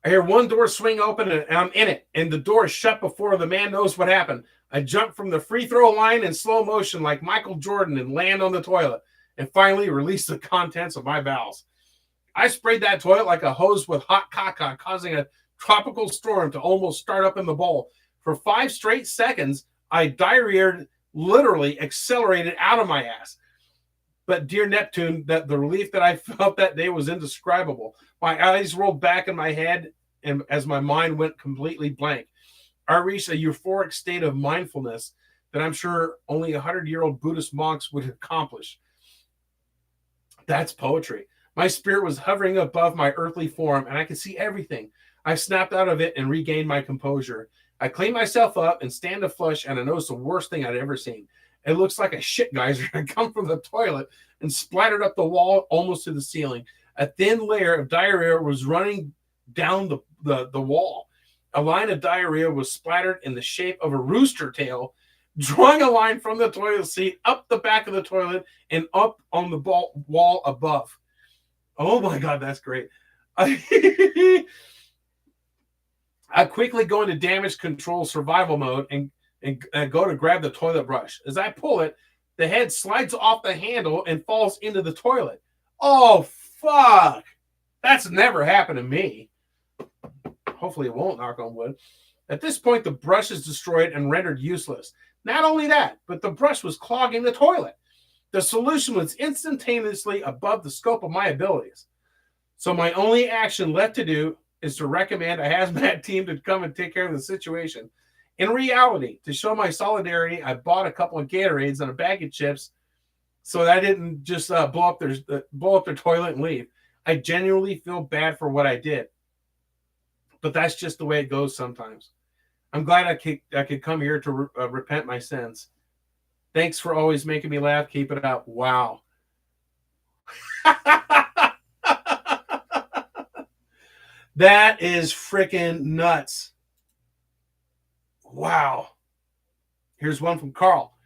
I hear one door swing open and I'm in it, and the door is shut before the man knows what happened. I jump from the free throw line in slow motion like Michael Jordan and land on the toilet, and finally release the contents of my bowels. I sprayed that toilet like a hose with hot caca, causing a tropical storm to almost start up in the bowl. For 5 straight seconds, I diarrheaed, literally accelerated out of my ass. But dear Neptune, that the relief that I felt that day was indescribable. My eyes rolled back in my head, and as my mind went completely blank, I reached a euphoric state of mindfulness that I'm sure only 100-year-old Buddhist monks would accomplish. That's poetry. My spirit was hovering above my earthly form, and I could see everything. I snapped out of it and regained my composure. I cleaned myself up and stand to flush, and I noticed the worst thing I'd ever seen. It looks like a shit geyser had come from the toilet and splattered up the wall almost to the ceiling. A thin layer of diarrhea was running down the wall. A line of diarrhea was splattered in the shape of a rooster tail, drawing a line from the toilet seat up the back of the toilet and up on the wall above. Oh my God, that's great. I quickly go into damage control survival mode and go to grab the toilet brush. As I pull it, the head slides off the handle and falls into the toilet. Oh, fuck. That's never happened to me. Hopefully it won't, knock on wood. At this point, the brush is destroyed and rendered useless. Not only that, but the brush was clogging the toilet. The solution was instantaneously above the scope of my abilities. So my only action left to do is to recommend a hazmat team to come and take care of the situation. In reality, to show my solidarity, I bought a couple of Gatorades and a bag of chips so that I didn't just blow up their toilet and leave. I genuinely feel bad for what I did. But that's just the way it goes sometimes. I'm glad I could come here to repent my sins. Thanks for always making me laugh. Keep it up. Wow. That is freaking nuts. Wow. Here's one from Carl.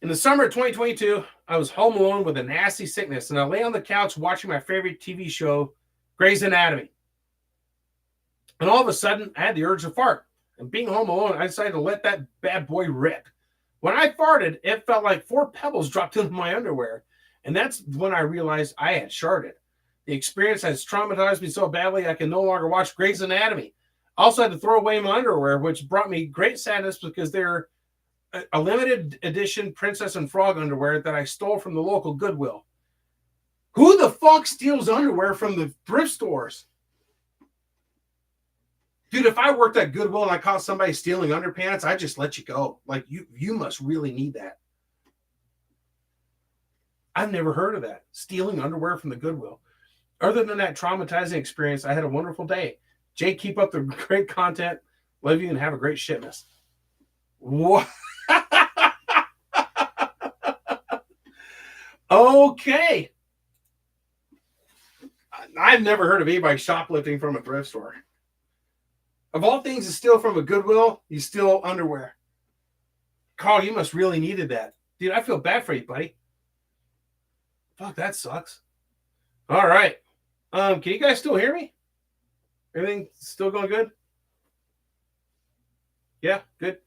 In the summer of 2022, I was home alone with a nasty sickness, and I lay on the couch watching my favorite TV show, Grey's Anatomy. And all of a sudden, I had the urge to fart. And being home alone, I decided to let that bad boy rip. When I farted, it felt like 4 pebbles dropped into my underwear. And that's when I realized I had sharted. The experience has traumatized me so badly I can no longer watch Grey's Anatomy. I also had to throw away my underwear, which brought me great sadness because they're a limited edition Princess and Frog underwear that I stole from the local Goodwill. Who the fuck steals underwear from the thrift stores? Dude, if I worked at Goodwill and I caught somebody stealing underpants, I'd just let you go. Like, you must really need that. I've never heard of that. Stealing underwear from the Goodwill. Other than that traumatizing experience, I had a wonderful day. Jake, keep up the great content. Love you and have a great shitmas. What? Okay. I've never heard of anybody shoplifting from a thrift store. Of all things to steal from a Goodwill, you steal underwear. Carl, you must really needed that. Dude, I feel bad for you, buddy. Fuck, that sucks. All right. Can you guys still hear me? Everything still going good? Yeah, good.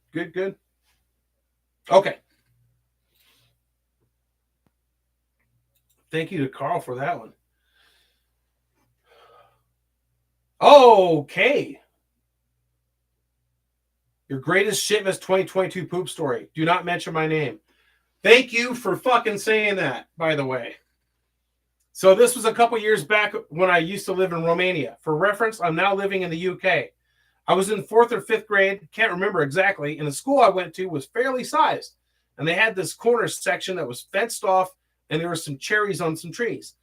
Okay. Thank you to Carl for that one. Okay. Your greatest Shitmas 2022 poop story. Do not mention my name. Thank you for fucking saying that, by the way. So this was a couple years back when I used to live in Romania. For reference, I'm now living in the UK. I was in 4th or 5th grade, can't remember exactly, and the school I went to was fairly sized. And they had this corner section that was fenced off, and there were some cherries on some trees.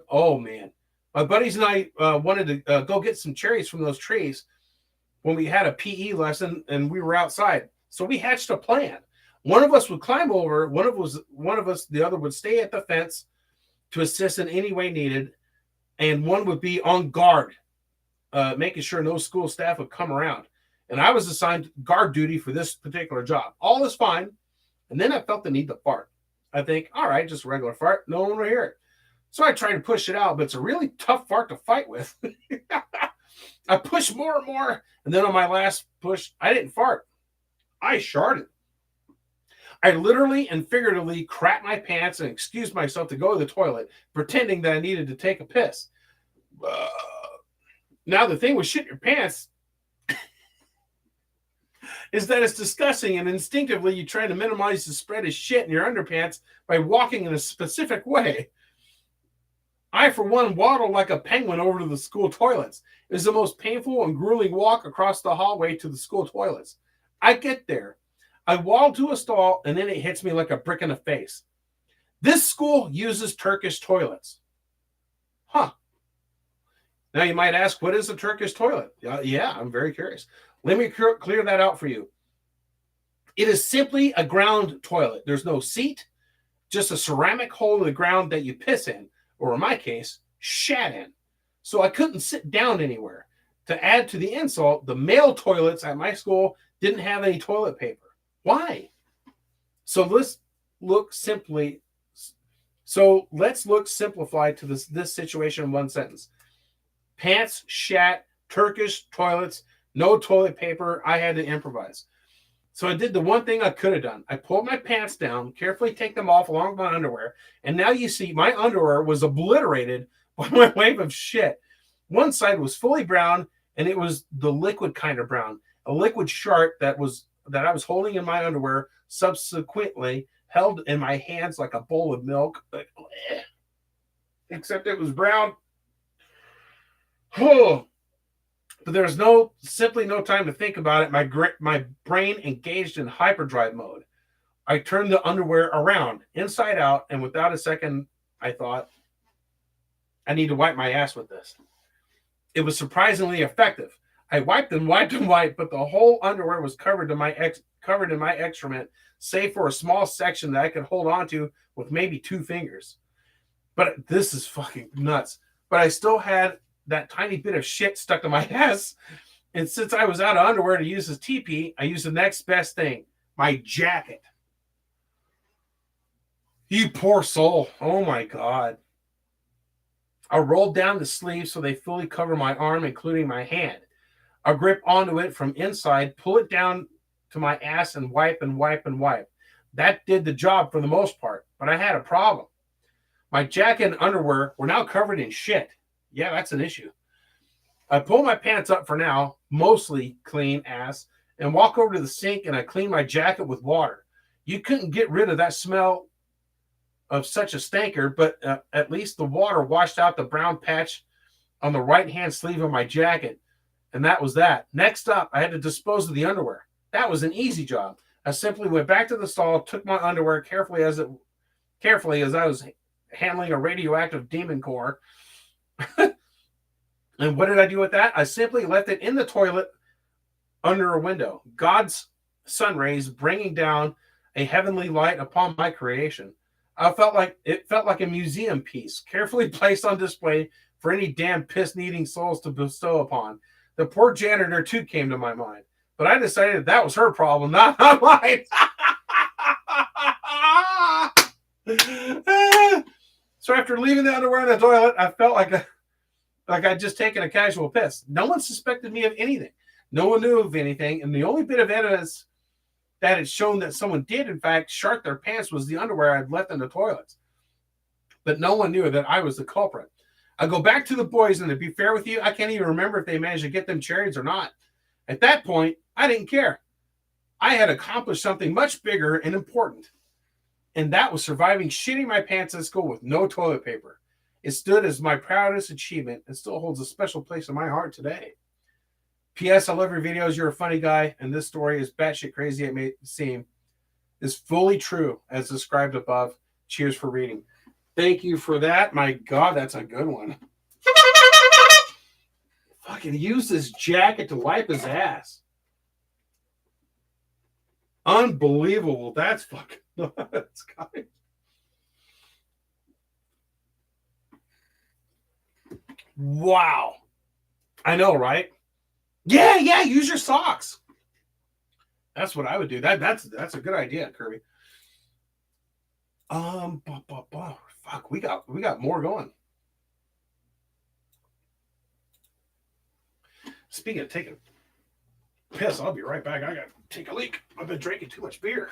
Oh, man. My buddies and I wanted to go get some cherries from those trees when we had a PE lesson and we were outside. So we hatched a plan. One of us would climb over, one of us, the other would stay at the fence to assist in any way needed, and one would be on guard, making sure no school staff would come around. And I was assigned guard duty for this particular job. All is fine. And then I felt the need to fart. I think, all right, just a regular fart. No one will hear it. So I tried to push it out, but it's a really tough fart to fight with. I pushed more and more. And then on my last push, I didn't fart. I sharted. I literally and figuratively crapped my pants and excused myself to go to the toilet, pretending that I needed to take a piss. Now, the thing with shit your pants is that it's disgusting, and instinctively you try to minimize the spread of shit in your underpants by walking in a specific way. I, for one, waddled like a penguin over to the school toilets. It was the most painful and grueling walk across the hallway to the school toilets. I get there. I waddle to a stall, and then it hits me like a brick in the face. This school uses Turkish toilets. Huh. Now you might ask, what is a Turkish toilet? Yeah, I'm very curious. Let me clear that out for you. It is simply a ground toilet. There's no seat, just a ceramic hole in the ground that you piss in, or in my case, shat in. So I couldn't sit down anywhere. To add to the insult, the male toilets at my school didn't have any toilet paper. Why? So let's look simplified to this situation in one sentence. Pants, shat, Turkish toilets, no toilet paper. I had to improvise. So I did the one thing I could have done. I pulled my pants down, carefully take them off along with my underwear. And now you see my underwear was obliterated by my wave of shit. One side was fully brown, and it was the liquid kind of brown. A liquid shart that I was holding in my underwear subsequently held in my hands like a bowl of milk. Except it was brown. Oh, but there was simply no time to think about it. My brain engaged in hyperdrive mode. I turned the underwear around, inside out, and without a second, I thought, I need to wipe my ass with this. It was surprisingly effective. I wiped and wiped and wiped, but the whole underwear was covered in my excrement, save for a small section that I could hold on to with maybe 2 fingers. But this is fucking nuts. But I still had that tiny bit of shit stuck to my ass. And since I was out of underwear to use as TP, I used the next best thing, my jacket. You poor soul. Oh my God. I rolled down the sleeves so they fully cover my arm, including my hand. I grip onto it from inside, pull it down to my ass, and wipe and wipe and wipe. That did the job for the most part, but I had a problem. My jacket and underwear were now covered in shit. Yeah, that's an issue. I pull my pants up for now, mostly clean ass, and walk over to the sink, and I clean my jacket with water. You couldn't get rid of that smell of such a stinker, but at least the water washed out the brown patch on the right-hand sleeve of my jacket, and that was that. Next up, I had to dispose of the underwear. That was an easy job. I simply went back to the stall, took my underwear carefully as I was handling a radioactive demon core. And what did I do with that? I simply left it in the toilet under a window. God's sun rays bringing down a heavenly light upon my creation. It felt like a museum piece, carefully placed on display for any damn piss-needing souls to bestow upon. The poor janitor too came to my mind, but I decided that was her problem, not mine. So after leaving the underwear in the toilet, I felt like I'd just taken a casual piss. No one suspected me of anything. No one knew of anything, and the only bit of evidence that had shown that someone did, in fact, shart their pants was the underwear I'd left in the toilets. But no one knew that I was the culprit. I go back to the boys, and to be fair with you, I can't even remember if they managed to get them cherries or not. At that point, I didn't care. I had accomplished something much bigger and important, and that was surviving shitting my pants at school with no toilet paper. It stood as my proudest achievement and still holds a special place in my heart today. P.S. I love your videos. You're a funny guy, and this story, is batshit crazy it may seem, is fully true as described above. Cheers for reading. Thank you for that. My God, that's a good one. Fucking use this jacket to wipe his ass. Unbelievable. That's fucking nuts, guys. Wow. I know, right? Yeah, use your socks. That's what I would do. That's a good idea, Kirby. Fuck, we got more going. Speaking of taking piss, I'll be right back. I gotta take a leak. I've been drinking too much beer.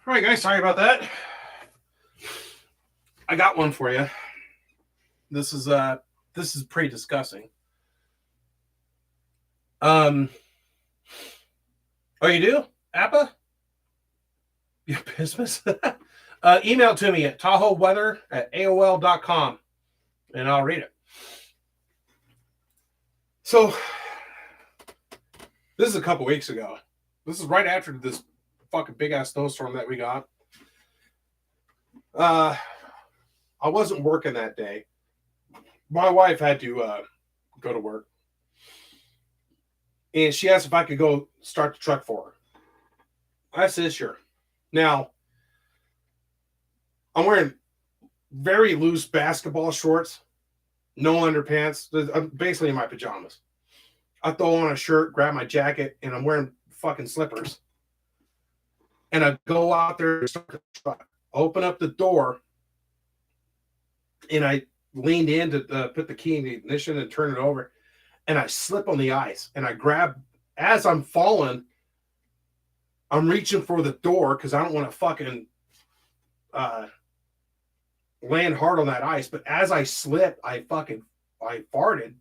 All right, guys, sorry about that. I got one for you. This is pretty disgusting. Oh, you do? Appa? You Christmas? Email to me at tahoeweather@aol.com and I'll read it. So, this is a couple weeks ago. This is right after this fucking big ass snowstorm that we got. I wasn't working that day. My wife had to go to work. And she asked if I could go start the truck for her. I said, sure. Now, I'm wearing very loose basketball shorts, no underpants. I'm basically in my pajamas. I throw on a shirt, grab my jacket, and I'm wearing fucking slippers. And I go out there and start the truck. Open up the door, and I leaned in to put the key in the ignition and turn it over. And I slip on the ice. And I grab, as I'm falling, I'm reaching for the door because I don't want to fucking land hard on that ice. But as I slip, I farted,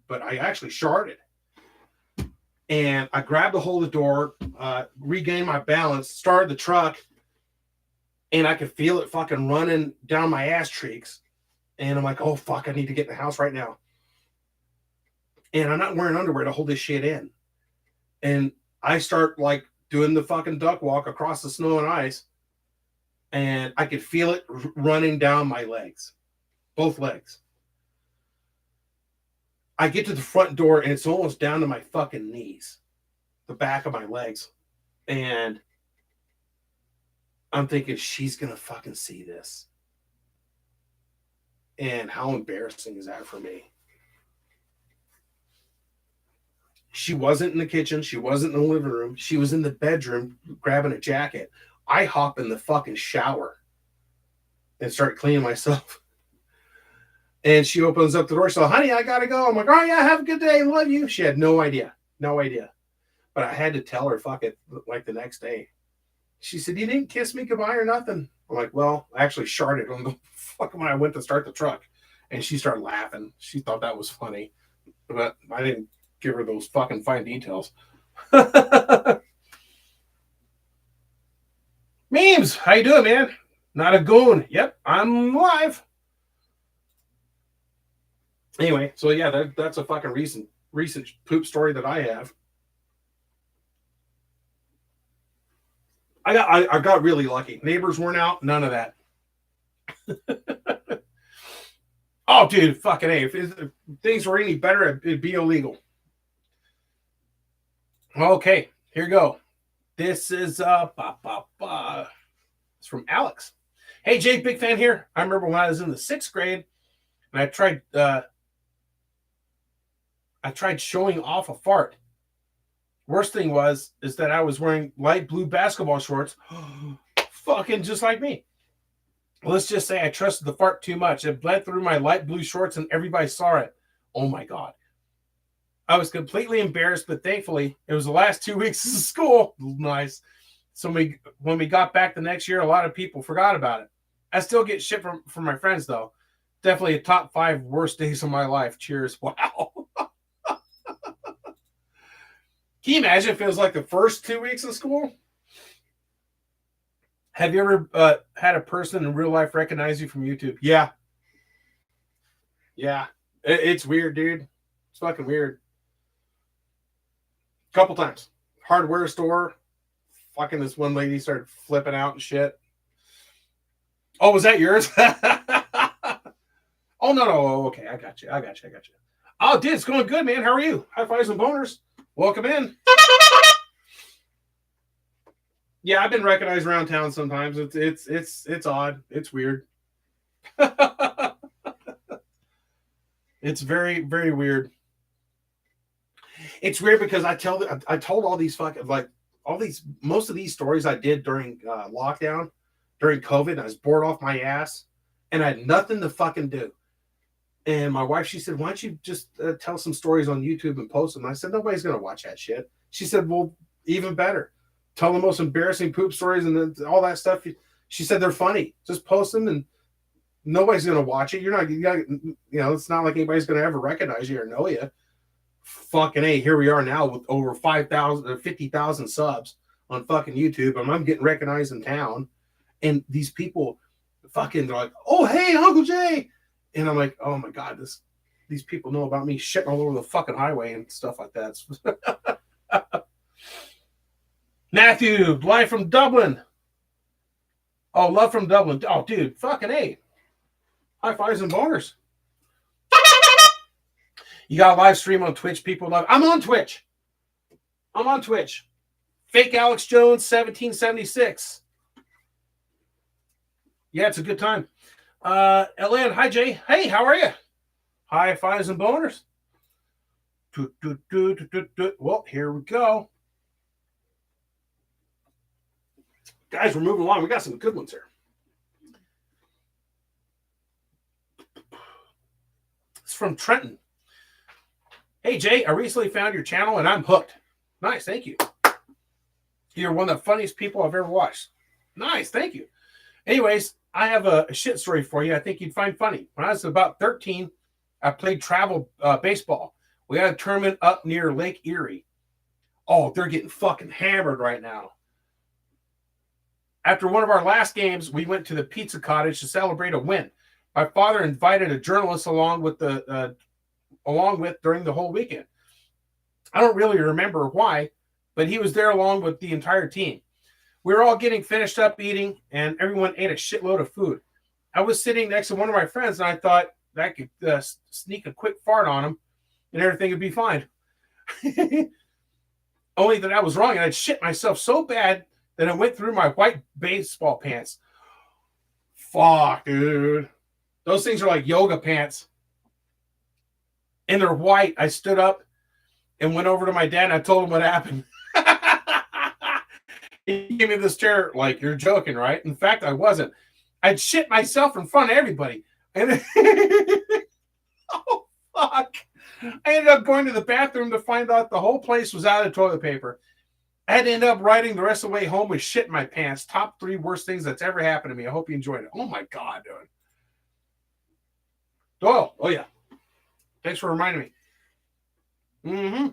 but I actually sharted. And I grabbed the hold of the door, regained my balance, started the truck, and I could feel it fucking running down my ass cheeks. And I'm like, oh, fuck, I need to get in the house right now. And I'm not wearing underwear to hold this shit in. And I start like doing the fucking duck walk across the snow and ice. And I could feel it running down my legs, both legs. I get to the front door and it's almost down to my fucking knees, the back of my legs. And I'm thinking, she's going to fucking see this. And how embarrassing is that for me? She wasn't in the kitchen. She wasn't in the living room. She was in the bedroom grabbing a jacket. I hop in the fucking shower and start cleaning myself. And she opens up the door. So, honey, I got to go. I'm like, oh, yeah, have a good day. Love you. She had no idea. No idea. But I had to tell her, fuck it, like the next day. She said, you didn't kiss me goodbye or nothing. I'm like, well, I actually sharted on the fucking when I went to start the truck. And she started laughing. She thought that was funny. But I didn't give her those fucking fine details. Memes, how you doing, man? Not a goon. Yep, I'm live. Anyway, so yeah, that's a fucking recent poop story that I have. I got really lucky. Neighbors weren't out. None of that. Oh, dude, fucking A. If things were any better, it'd be illegal. Okay, here you go. This is it's from Alex. Hey, Jake, big fan here. I remember when I was in the 6th grade, and I tried showing off a fart. Worst thing is that I was wearing light blue basketball shorts, fucking just like me. Let's just say I trusted the fart too much. It bled through my light blue shorts and everybody saw it. Oh my God. I was completely embarrassed, but thankfully it was the last 2 weeks of school. Nice. So when we got back the next year, a lot of people forgot about it. I still get shit from my friends though. Definitely a top 5 worst days of my life. Cheers. Wow. Can you imagine if it was like the first 2 weeks of school? Have you ever had a person in real life recognize you from YouTube? Yeah. Yeah. It's weird, dude. It's fucking weird. A couple times. Hardware store. Fucking this one lady started flipping out and shit. Oh, was that yours? Oh, no. Okay, I got you. Oh, dude, it's going good, man. How are you? High fives and boners. Welcome in. Yeah, I've been recognized around town sometimes. It's odd. It's weird. It's very, very weird. It's weird because I told all these fucking most of these stories I did during lockdown, during COVID. And I was bored off my ass, and I had nothing to fucking do. And my wife, she said, why don't you just tell some stories on YouTube and post them? And I said, nobody's going to watch that shit. She said, well, even better. Tell the most embarrassing poop stories and all that stuff. She said, they're funny. Just post them and nobody's going to watch it. You're not, it's not like anybody's going to ever recognize you or know you. fucking A, here we are now with over 5,000 or 50,000 subs on fucking YouTube, and I'm getting recognized in town. And these people fucking, they're like, oh, hey, Uncle Jay. And I'm like, oh my God, these people know about me shitting all over the fucking highway and stuff like that. Matthew, live from Dublin. Oh, love from Dublin. Oh, dude, fucking A. High fives and boners. You got a live stream on Twitch. People love. I'm on Twitch. Fake Alex Jones 1776. Yeah, it's a good time. Ellen, hi Jay. Hey, how are you? High fives and boners. Well, here we go. Guys, we're moving along. We got some good ones here. It's from Trenton. Hey, Jay, I recently found your channel and I'm hooked. Nice, thank you. You're one of the funniest people I've ever watched. Nice, thank you. Anyways, I have a shit story for you I think you'd find funny. When I was about 13, I played travel baseball. We had a tournament up near Lake Erie. Oh, they're getting fucking hammered right now. After one of our last games, we went to the Pizza Cottage to celebrate a win. My father invited a journalist along with during the whole weekend. I don't really remember why, but he was there along with the entire team. We were all getting finished up eating, and everyone ate a shitload of food. I was sitting next to one of my friends, and I thought that I could sneak a quick fart on him, and everything would be fine. Only that I was wrong, and I'd shit myself so bad that it went through my white baseball pants. Fuck, dude. Those things are like yoga pants. And they're white. I stood up and went over to my dad, and I told him what happened. He gave me this stare like, you're joking, right? In fact, I wasn't. I'd shit myself in front of everybody. And oh, fuck. I ended up going to the bathroom to find out the whole place was out of toilet paper. I had to end up riding the rest of the way home with shit in my pants. Top 3 worst things that's ever happened to me. I hope you enjoyed it. Oh, my God, dude. Doyle. Oh, yeah. Thanks for reminding me. Mm-hmm.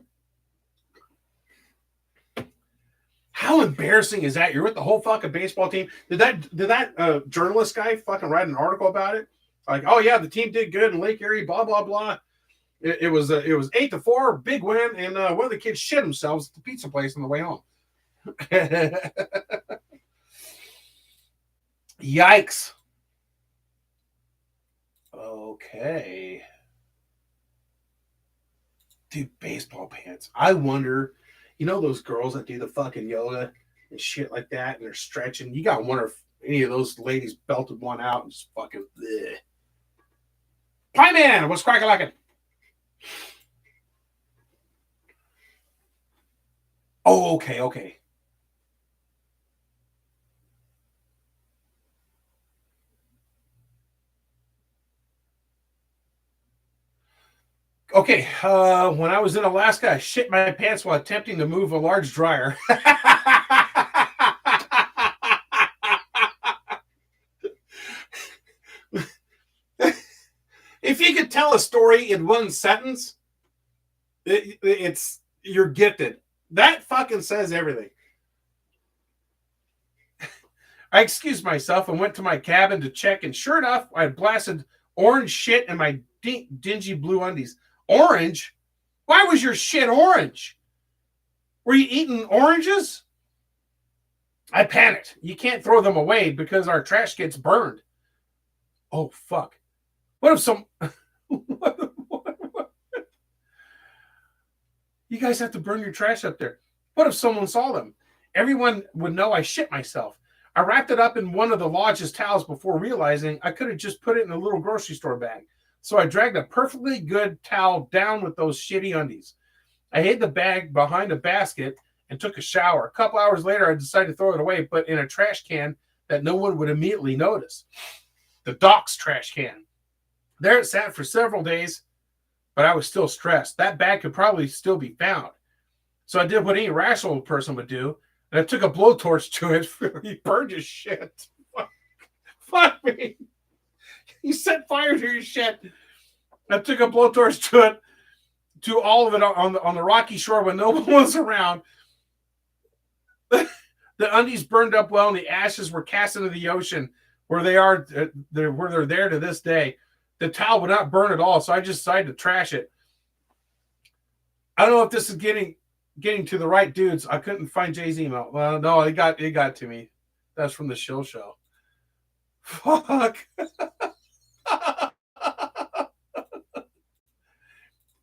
How embarrassing is that? You're with the whole fucking baseball team. Did that journalist guy fucking write an article about it? Like, oh yeah, the team did good in Lake Erie, blah blah blah. It was 8-4, big win, and one of the kids shit themselves at the pizza place on the way home. Yikes. Okay. Dude, baseball pants. I wonder, you know those girls that do the fucking yoga and shit like that, and they're stretching? You got to wonder if any of those ladies belted one out and just fucking bleh. Pie Man, what's cracking like it? Oh, okay. Okay, when I was in Alaska, I shit my pants while attempting to move a large dryer. If you could tell a story in one sentence, you're gifted. That fucking says everything. I excused myself and went to my cabin to check, and sure enough, I had blasted orange shit in my dingy blue undies. Orange? Why was your shit orange? Were you eating oranges? I panicked. You can't throw them away because our trash gets burned. Oh, fuck. What if some... You guys have to burn your trash up there. What if someone saw them? Everyone would know I shit myself. I wrapped it up in one of the lodge's towels before realizing I could have just put it in a little grocery store bag. So I dragged a perfectly good towel down with those shitty undies. I hid the bag behind a basket and took a shower. A couple hours later, I decided to throw it away, but in a trash can that no one would immediately notice. The docks trash can. There it sat for several days, but I was still stressed. That bag could probably still be found. So I did what any rational person would do, and I took a blowtorch to it. He burned his shit. Fuck me. You set fire to your shit. I took a blowtorch to it, to all of it on the rocky shore when no one was around. The undies burned up well, and the ashes were cast into the ocean where they're there to this day. The towel would not burn at all, so I just decided to trash it. I don't know if this is getting to the right dudes. I couldn't find Jay's email. Well, no, it got to me. That's from the Shill Show. Fuck.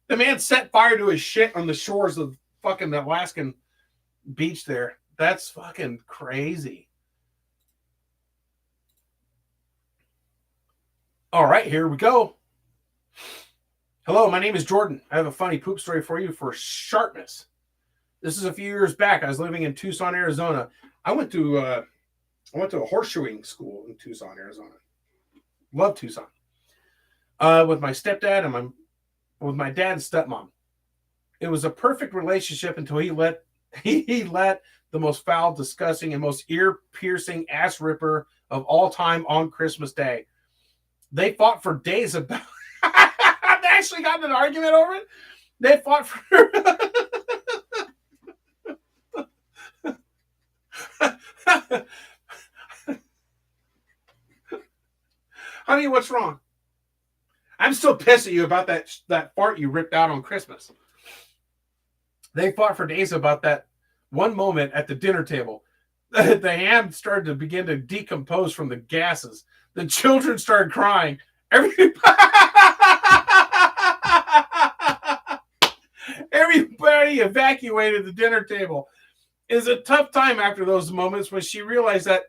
The man set fire to his shit on the shores of fucking the Alaskan beach there. That's fucking crazy. All right, here we go. Hello, my name is Jordan. I have a funny poop story for you for sharpness. This is a few years back. I was living in Tucson, Arizona. I went to a horseshoeing school in Tucson, Arizona. Love Tucson. With my stepdad and with my dad and stepmom. It was a perfect relationship until he let the most foul, disgusting, and most ear-piercing ass ripper of all time on Christmas Day. They fought for days about. They actually got in an argument over it. They fought for. Honey, what's wrong? I'm still pissed at you about that fart you ripped out on Christmas. They fought for days about that one moment at the dinner table. The ham started to begin to decompose from the gases. The children started crying. Everybody evacuated the dinner table. It was a tough time after those moments when she realized that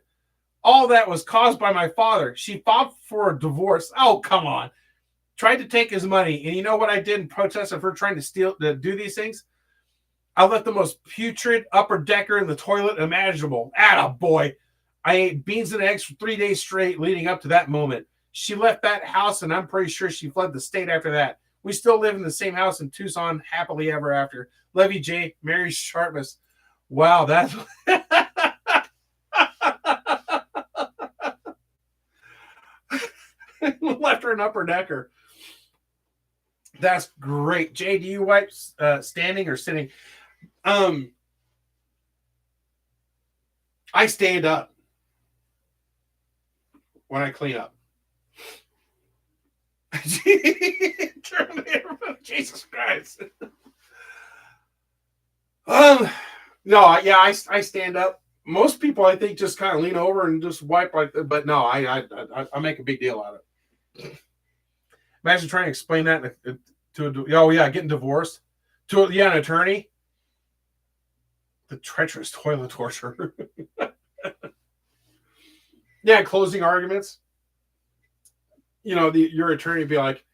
all that was caused by my father. She fought for a divorce. Oh, come on. Tried to take his money. And you know what I did in protest of her trying to do these things? I left the most putrid upper decker in the toilet imaginable. Attaboy. I ate beans and eggs for 3 days straight leading up to that moment. She left that house, and I'm pretty sure she fled the state after that. We still live in the same house in Tucson, happily ever after. Love you, Jay. Mary Sharpness. Wow, that's... left her an upper decker. That's great. Jay, do you wipe standing or sitting? I stand up when I clean up. Jesus Christ. No, yeah, I stand up. Most people, I think, just kind of lean over and just wipe like that. But no, I make a big deal out of it. Imagine trying to explain that getting divorced to an attorney. The treacherous toilet torture. Yeah, closing arguments. You know, your attorney would be like,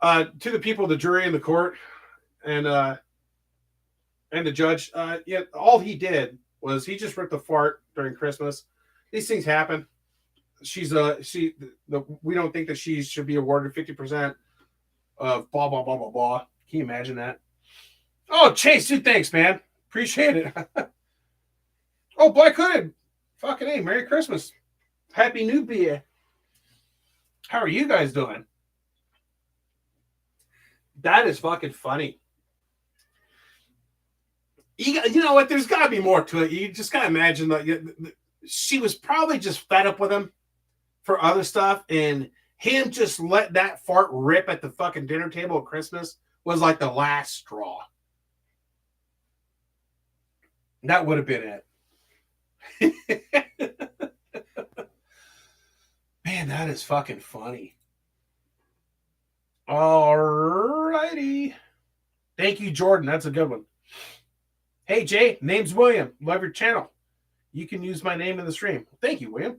to the people, the jury, and the court, and the judge. Yeah, all he did was he just ripped a fart during Christmas. These things happen. We don't think that she should be awarded 50% of blah blah blah blah blah. Can you imagine that? Oh, Chase, dude, thanks, man. Appreciate it. Oh, Black Hooded. Fucking A, Merry Christmas. Happy New Year. How are you guys doing? That is fucking funny. You know what? There's got to be more to it. You just got to imagine that she was probably just fed up with him for other stuff, and him just let that fart rip at the fucking dinner table at Christmas was like the last straw. That would have been it. Man, that is fucking funny. All righty. Thank you, Jordan. That's a good one. Hey, Jay, name's William. Love your channel. You can use my name in the stream. Thank you, William.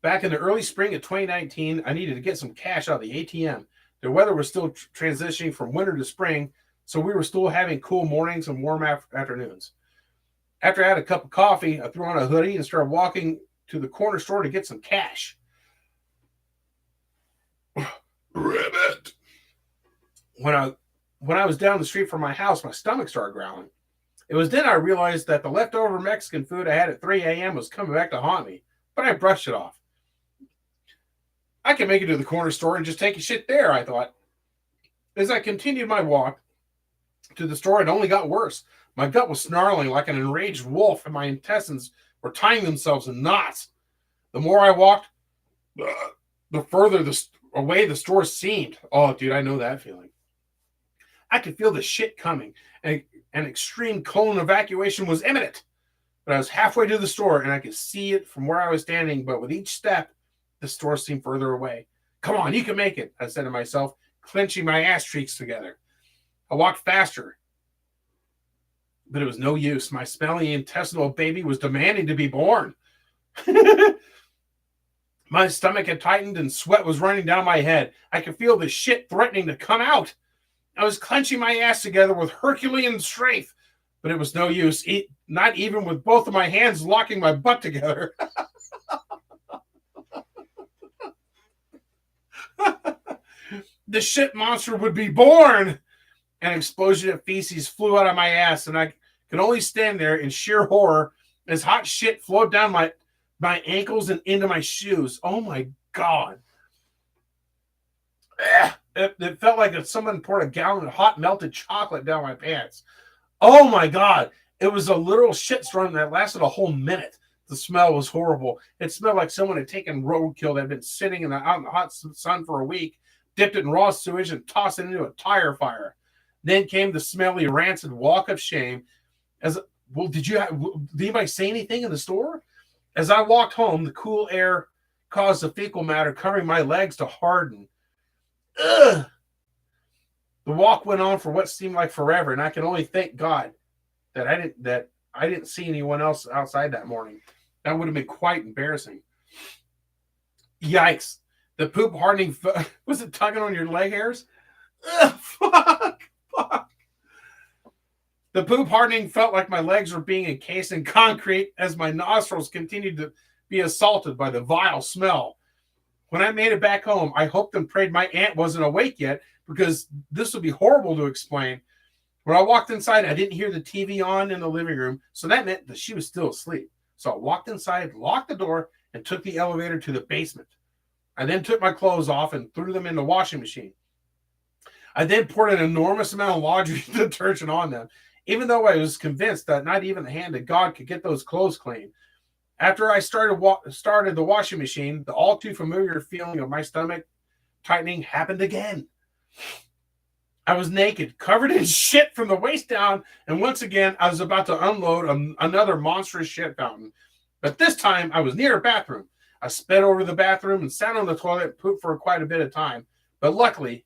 Back in the early spring of 2019, I needed to get some cash out of the ATM. The weather was still transitioning from winter to spring, so we were still having cool mornings and warm afternoons. After I had a cup of coffee, I threw on a hoodie and started walking to the corner store to get some cash. Ribbit. When I was down the street from my house, my stomach started growling. It was then I realized that the leftover Mexican food I had at 3 a.m. was coming back to haunt me, but I brushed it off. I can make it to the corner store and just take a shit there, I thought. As I continued my walk to the store, it only got worse. My gut was snarling like an enraged wolf, and my intestines were tying themselves in knots. The more I walked, the further away the store seemed. Oh, dude, I know that feeling. I could feel the shit coming, and an extreme colon evacuation was imminent. But I was halfway to the store, and I could see it from where I was standing, but with each step, the store seemed further away. Come on, you can make it, I said to myself, clenching my ass cheeks together. I walked faster, but it was no use. My smelly intestinal baby was demanding to be born. My stomach had tightened and sweat was running down my head. I could feel the shit threatening to come out. I was clenching my ass together with Herculean strength, but it was no use, not even with both of my hands locking my butt together. The shit monster would be born. An explosion of feces flew out of my ass, and I could only stand there in sheer horror as hot shit flowed down my ankles and into my shoes. Oh my God. It felt like if someone poured a gallon of hot melted chocolate down my pants. Oh my God. It was a literal shitstorm that lasted a whole minute. The smell was horrible. It smelled like someone had taken roadkill that had been sitting out in the hot sun for a week, dipped it in raw sewage, and tossed it into a tire fire. Then came the smelly, rancid walk of shame. Did anybody say anything in the store? As I walked home, the cool air caused the fecal matter covering my legs to harden. Ugh. The walk went on for what seemed like forever, and I can only thank God that I didn't see anyone else outside that morning. That would have been quite embarrassing. Yikes. The poop hardening, was it tugging on your leg hairs? Ugh, fuck. The poop hardening felt like my legs were being encased in concrete as my nostrils continued to be assaulted by the vile smell. When I made it back home, I hoped and prayed my aunt wasn't awake yet, because this would be horrible to explain. When I walked inside, I didn't hear the TV on in the living room, so that meant that she was still asleep. So I walked inside, locked the door, and took the elevator to the basement. I then took my clothes off and threw them in the washing machine. I then poured an enormous amount of laundry detergent on them, even though I was convinced that not even the hand of God could get those clothes clean. After I started the washing machine, the all too familiar feeling of my stomach tightening happened again. I was naked, covered in shit from the waist down, and once again, I was about to unload another monstrous shit fountain. But this time, I was near a bathroom. I sped over the bathroom and sat on the toilet and pooped for quite a bit of time. But luckily,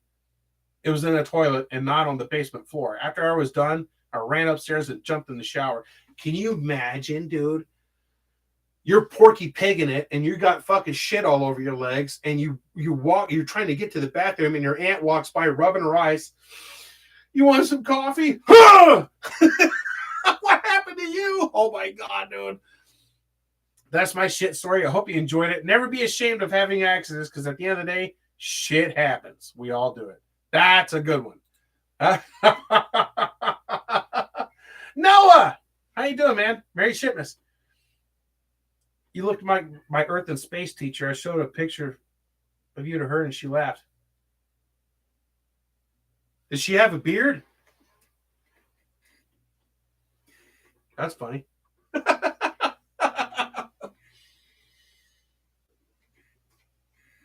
it was in a toilet and not on the basement floor. After I was done, I ran upstairs and jumped in the shower. Can you imagine, dude? You're Porky Pigging it, and you got fucking shit all over your legs, and you're trying to get to the bathroom, and your aunt walks by rubbing her eyes. You want some coffee? What happened to you? Oh my God, dude. That's my shit story. I hope you enjoyed it. Never be ashamed of having accidents, because at the end of the day, shit happens. We all do it. That's a good one. Noah, how you doing, man? Merry Shitmas. You looked like my Earth and space teacher. I showed a picture of you to her, and she laughed. Does she have a beard? That's funny.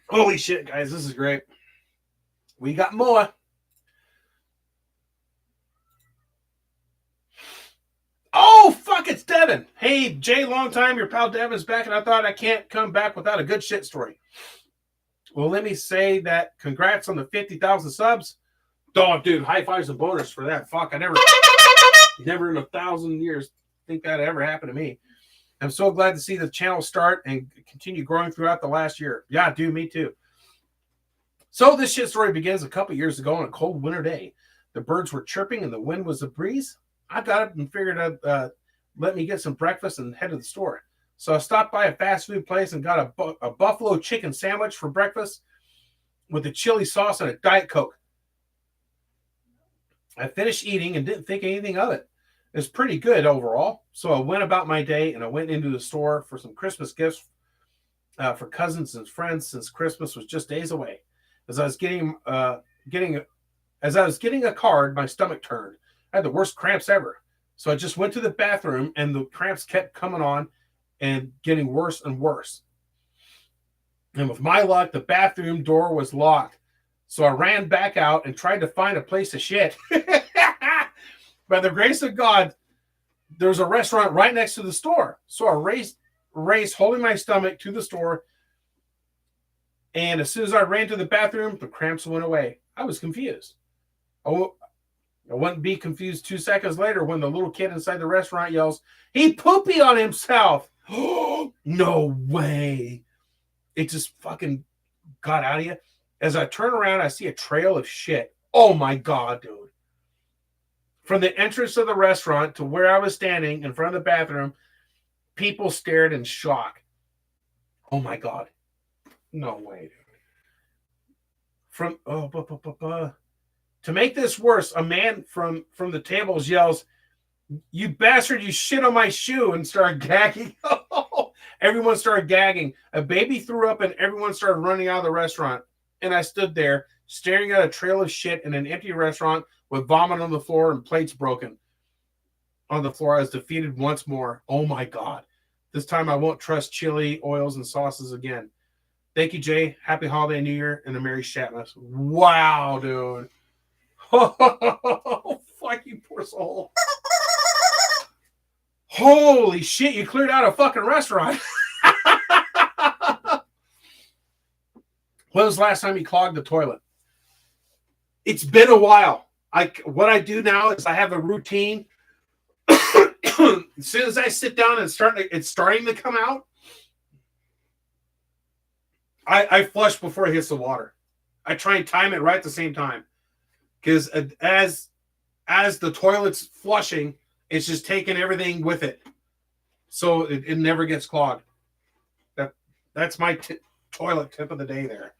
Holy shit, guys. This is great. We got more. Oh, fuck, it's Devin. Hey, Jay, long time. Your pal Devin's back, and I thought I can't come back without a good shit story. Well, let me say that congrats on the 50,000 subs. Dog, dude, high fives and bonus for that. Fuck, I never in 1,000 years think that ever happened to me. I'm so glad to see the channel start and continue growing throughout the last year. Yeah, dude, me too. So this shit story begins a couple years ago on a cold winter day. The birds were chirping and the wind was a breeze. I got up and figured I'd let me get some breakfast and head to the store. So I stopped by a fast food place and got a buffalo chicken sandwich for breakfast with a chili sauce and a Diet Coke. I finished eating and didn't think anything of it. It was pretty good overall. So I went about my day and I went into the store for some Christmas gifts for cousins and friends, since Christmas was just days away. As I was getting As I was getting a card, my stomach turned. I had the worst cramps ever. So I just went to the bathroom, and the cramps kept coming on and getting worse and worse. And with my luck, the bathroom door was locked. So I ran back out and tried to find a place to shit. By the grace of God, there was a restaurant right next to the store. So I raced holding my stomach to the store. And as soon as I ran to the bathroom, the cramps went away. I was confused. Oh, I wouldn't be confused 2 seconds later when the little kid inside the restaurant yells, "He poopy on himself." No way. It just fucking got out of you. As I turn around, I see a trail of shit. Oh my God, dude. From the entrance of the restaurant to where I was standing in front of the bathroom, people stared in shock. Oh my God. No way, dude. To make this worse, a man from the tables yells, "You bastard, you shit on my shoe," and started gagging. Everyone started gagging. A baby threw up and everyone started running out of the restaurant. And I stood there staring at a trail of shit in an empty restaurant with vomit on the floor and plates broken on the floor. I was defeated once more. Oh my God. This time I won't trust chili, oils, and sauces again. Thank you, Jay. Happy holiday, New Year, and a Merry Shitmas. Wow, dude. Oh, fuck you, poor soul. Holy shit, you cleared out a fucking restaurant. When was the last time you clogged the toilet? It's been a while. What I do now is I have a routine. As soon as I sit down and it's starting to come out, I flush before it hits the water. I try and time it right at the same time. Because as the toilet's flushing, it's just taking everything with it. So it never gets clogged. That's my toilet tip of the day there.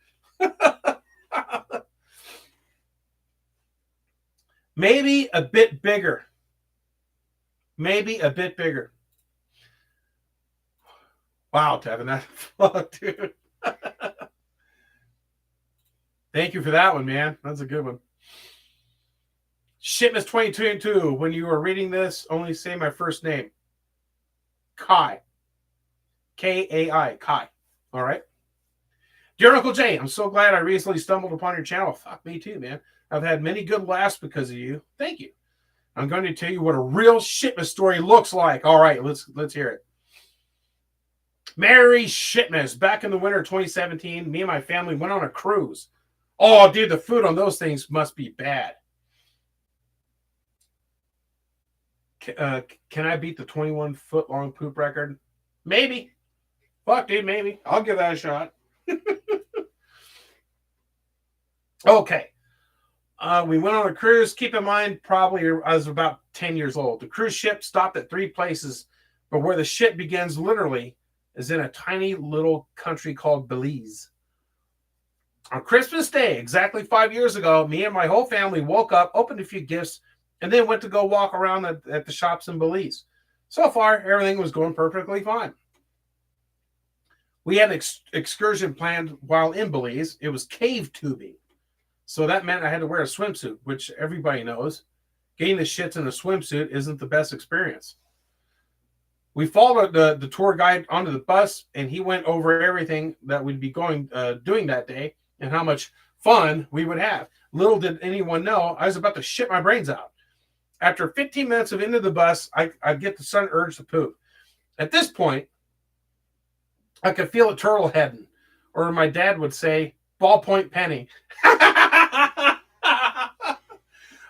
Maybe a bit bigger. Maybe a bit bigger. Wow, Tevin, that fuck, dude. Thank you for that one, man. That's a good one. Shitmas 2022. When you are reading this, only say my first name. Kai. Kai. Kai. All right. Dear Uncle Jay, I'm so glad I recently stumbled upon your channel. Fuck me too, man. I've had many good laughs because of you. Thank you. I'm going to tell you what a real Shitmas story looks like. All right, let's hear it. Merry Shitmas. Back in the winter of 2017, me and my family went on a cruise. Oh, dude, the food on those things must be bad. Can I beat the 21-foot-long poop record? Maybe. Fuck, dude, maybe. I'll give that a shot. Okay. We went on a cruise. Keep in mind, probably I was about 10 years old. The cruise ship stopped at 3 places, but where the ship begins literally is in a tiny little country called Belize. On Christmas Day, exactly 5 years ago, me and my whole family woke up, opened a few gifts, and then went to go walk around at the shops in Belize. So far, everything was going perfectly fine. We had an excursion planned while in Belize. It was cave tubing. So that meant I had to wear a swimsuit, which everybody knows. Getting the shits in a swimsuit isn't the best experience. We followed the tour guide onto the bus, and he went over everything that we'd be doing that day and how much fun we would have. Little did anyone know, I was about to shit my brains out. After 15 minutes of into the bus, I get the sudden urge to poop. At this point, I could feel a turtle heading, or my dad would say, ballpoint penny.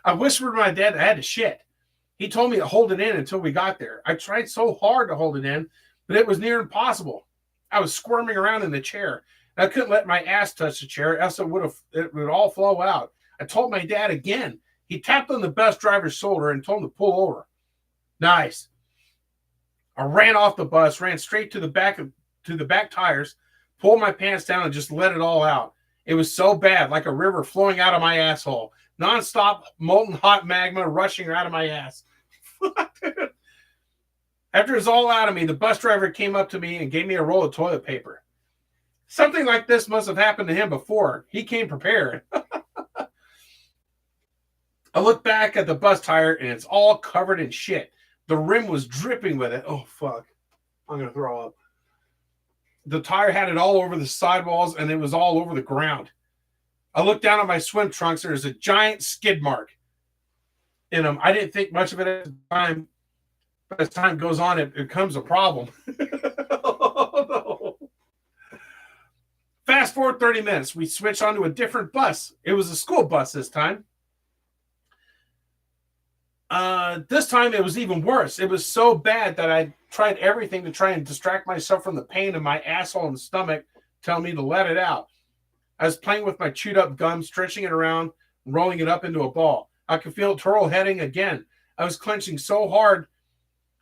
I whispered to my dad I had to shit. He told me to hold it in until we got there. I tried so hard to hold it in, but it was near impossible. I was squirming around in the chair. I couldn't let my ass touch the chair, else it would all flow out. I told my dad again. He tapped on the bus driver's shoulder and told him to pull over. Nice. I ran off the bus, ran straight to the back tires, pulled my pants down, and just let it all out. It was so bad, like a river flowing out of my asshole. Nonstop molten hot magma rushing out of my ass. After it was all out of me, the bus driver came up to me and gave me a roll of toilet paper. Something like this must have happened to him before. He came prepared. I look back at the bus tire and it's all covered in shit. The rim was dripping with it. Oh, fuck. I'm going to throw up. The tire had it all over the sidewalls and it was all over the ground. I looked down at my swim trunks. There's a giant skid mark in them. I didn't think much of it at the time, but as time goes on, it becomes a problem. Oh, no. Fast forward 30 minutes. We switched onto a different bus. It was a school bus this time. This time it was even worse. It was so bad that I tried everything to try and distract myself from the pain in my asshole and stomach, telling me to let it out. I was playing with my chewed up gum, stretching it around, rolling it up into a ball. I could feel it twirl heading again. I was clenching so hard.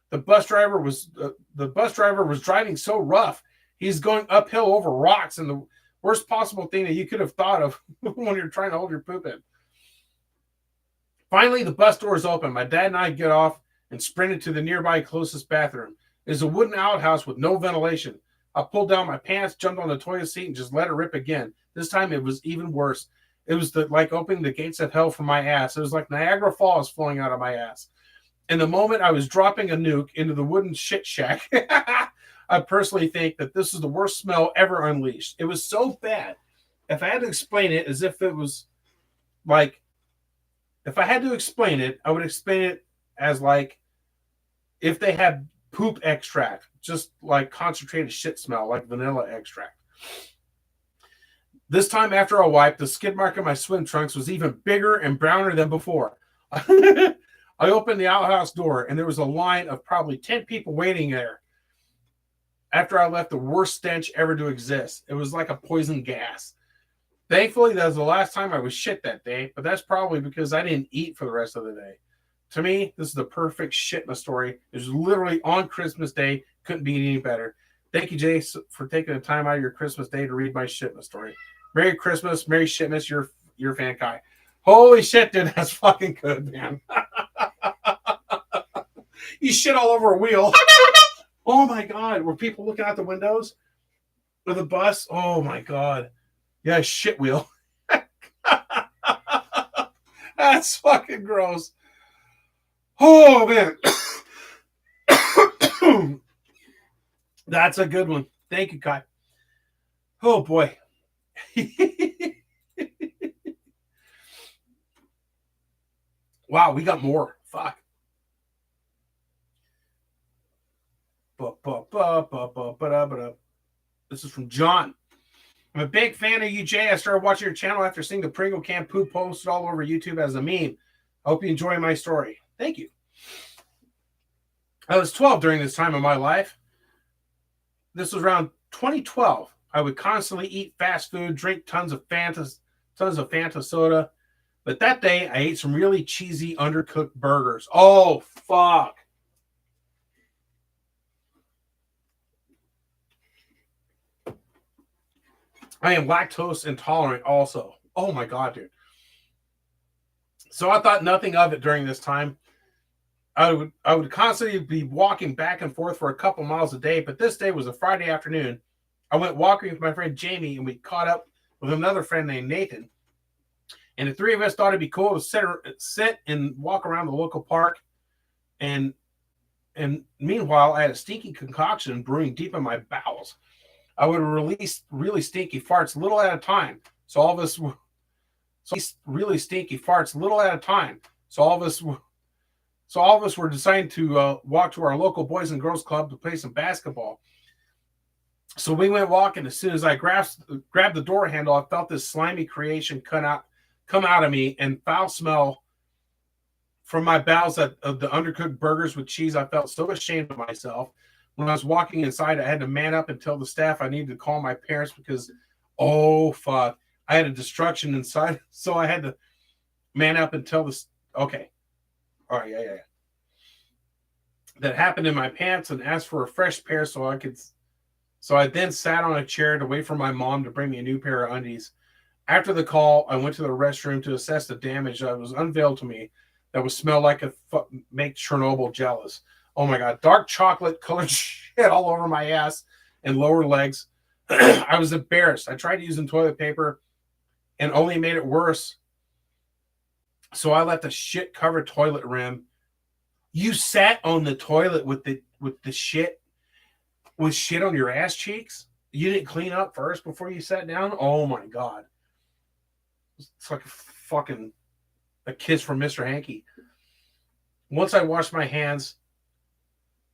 The bus driver was driving so rough. He's going uphill over rocks, and the worst possible thing that you could have thought of when you're trying to hold your poop in. Finally, the bus doors open. My dad and I get off and sprinted to the nearby closest bathroom. It's a wooden outhouse with no ventilation. I pulled down my pants, jumped on the toilet seat, and just let it rip again. This time it was even worse. It was like opening the gates of hell for my ass. It was like Niagara Falls flowing out of my ass. And the moment I was dropping a nuke into the wooden shit shack, I personally think that this is the worst smell ever unleashed. It was so bad. If I had to explain it as if it was like, if I had to explain it, I would explain it as like if they had poop extract, just like concentrated shit smell, like vanilla extract. This time after a wipe, the skid mark in my swim trunks was even bigger and browner than before. I opened the outhouse door and there was a line of probably 10 people waiting there. After I left the worst stench ever to exist. It was like a poison gas. Thankfully, that was the last time I was shit that day, but that's probably because I didn't eat for the rest of the day. To me, this is the perfect Shitmas story. It was literally on Christmas Day. Couldn't be any better. Thank you, Jay, for taking the time out of your Christmas day to read my Shitmas story. Merry Christmas, Merry Shitmas, your fan Kai. Holy shit, dude, that's fucking good, man. You shit all over a wheel. Oh my God, were people looking out the windows with a bus? Oh my God. Yeah, shit wheel. That's fucking gross. Oh, man. That's a good one. Thank you, Kai. Oh, boy. Wow, we got more. Fuck. This is from John. I'm a big fan of you, Jay. I started watching your channel after seeing the Pringle can poop posted all over YouTube as a meme. I hope you enjoy my story. Thank you. I was 12 during this time of my life. This was around 2012. I would constantly eat fast food, drink tons of Fanta soda. But that day, I ate some really cheesy, undercooked burgers. Oh, fuck. I am lactose intolerant also. Oh, my God, dude. So I thought nothing of it during this time. I would constantly be walking back and forth for a couple miles a day, but this day was a Friday afternoon. I went walking with my friend Jamie, and we caught up with another friend named Nathan. And the three of us thought it'd be cool to sit and walk around the local park. And meanwhile, I had a stinky concoction brewing deep in my bowels. I would release really stinky farts little at a time. So all of us were really stinky farts little at a time. So all of us were deciding to walk to our local Boys and Girls Club to play some basketball. So we went walking. As soon as I grabbed the door handle, I felt this slimy creation come out of me, and foul smell from my bowels of the undercooked burgers with cheese. I felt so ashamed of myself. When I was walking inside, I had to man up and tell the staff I needed to call my parents because, oh, fuck, I had a destruction inside. So I had to man up and tell this. Okay. All right. Yeah. That happened in my pants and asked for a fresh pair so I then sat on a chair to wait for my mom to bring me a new pair of undies. After the call, I went to the restroom to assess the damage that was unveiled to me that would smell like make Chernobyl jealous. Oh my God, dark chocolate colored shit all over my ass and lower legs. I was embarrassed. I tried using toilet paper and only made it worse. So I left a shit covered toilet rim. You sat on the toilet with the shit with shit on your ass cheeks. You didn't clean up first before you sat down. Oh my god, it's like a kiss from Mr. Hanky. Once I washed my hands,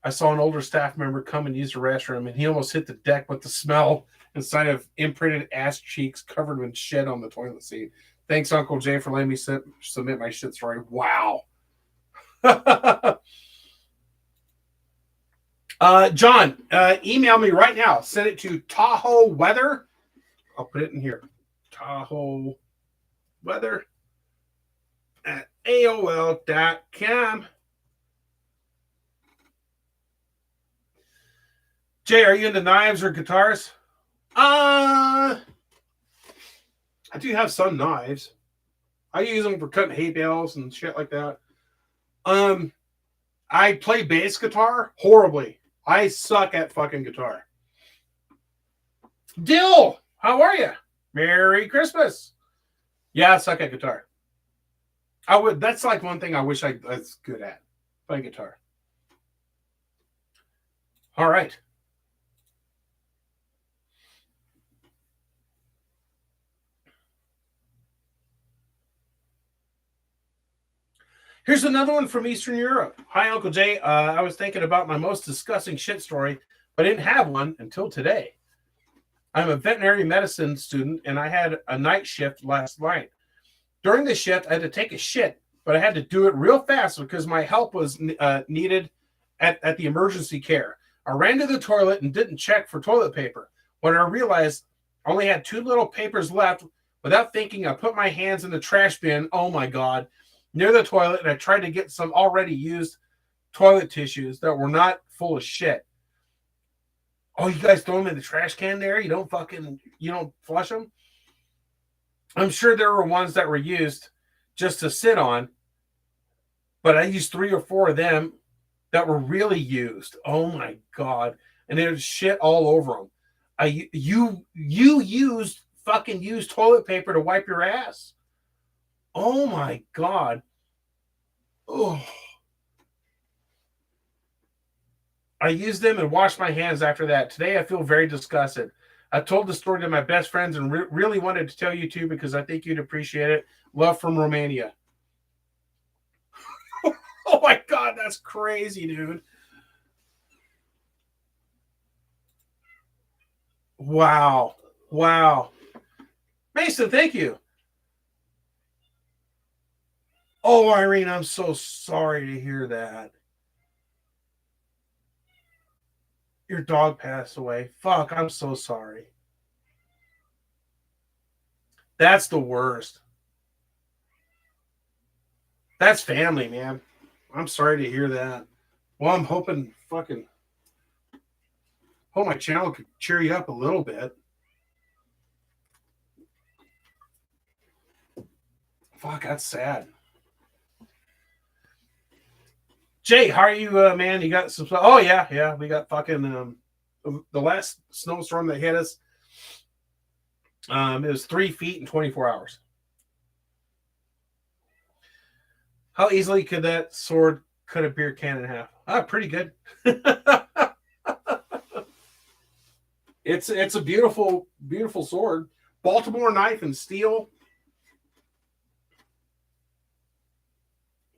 I saw an older staff member come and use the restroom, and he almost hit the deck with the smell inside of imprinted ass cheeks covered with shit on the toilet seat. Thanks, Uncle Jay, for letting me submit my shit story. Wow. John, email me right now. Send it to Tahoe Weather. I'll put it in here. Tahoe Weather at AOL.com. Jay, are you into knives or guitars? I do have some knives. I use them for cutting hay bales and shit like that. I play bass guitar horribly. I suck at fucking guitar. Dill, how are you? Merry Christmas. Yeah, I suck at guitar. That's like one thing I wish I was good at. Play guitar. All right. Here's another one from Eastern Europe. Hi, Uncle Jay. I was thinking about my most disgusting shit story, but I didn't have one until today. I'm a veterinary medicine student, and I had a night shift last night. During the shift, I had to take a shit, but I had to do it real fast because my help was needed at the emergency care. I ran to the toilet and didn't check for toilet paper. When I realized I only had 2 little papers left, without thinking, I put my hands in the trash bin. Oh, my God. Near the toilet, and I tried to get some already used toilet tissues that were not full of shit. Oh, you guys throw them in the trash can there? You don't flush them? I'm sure there were ones that were used just to sit on, but I used 3 or 4 of them that were really used. Oh my God. And there's shit all over them. You used toilet paper to wipe your ass. Oh my God. Oh. I used them and washed my hands after that. Today I feel very disgusted. I told the story to my best friends and really wanted to tell you too because I think you'd appreciate it. Love from Romania. Oh my God, that's crazy, dude. Wow. Mason, thank you. Oh, Irene, I'm so sorry to hear that. Your dog passed away. Fuck, I'm so sorry. That's the worst. That's family, man. I'm sorry to hear that. Well, I'm hoping hope my channel could cheer you up a little bit. Fuck, that's sad. Jay, how are you, man? You got some? Oh yeah. We got fucking the last snowstorm that hit us. It was 3 feet in 24 hours. How easily could that sword cut a beer can in half? Pretty good. It's a beautiful sword. Baltimore knife and steel.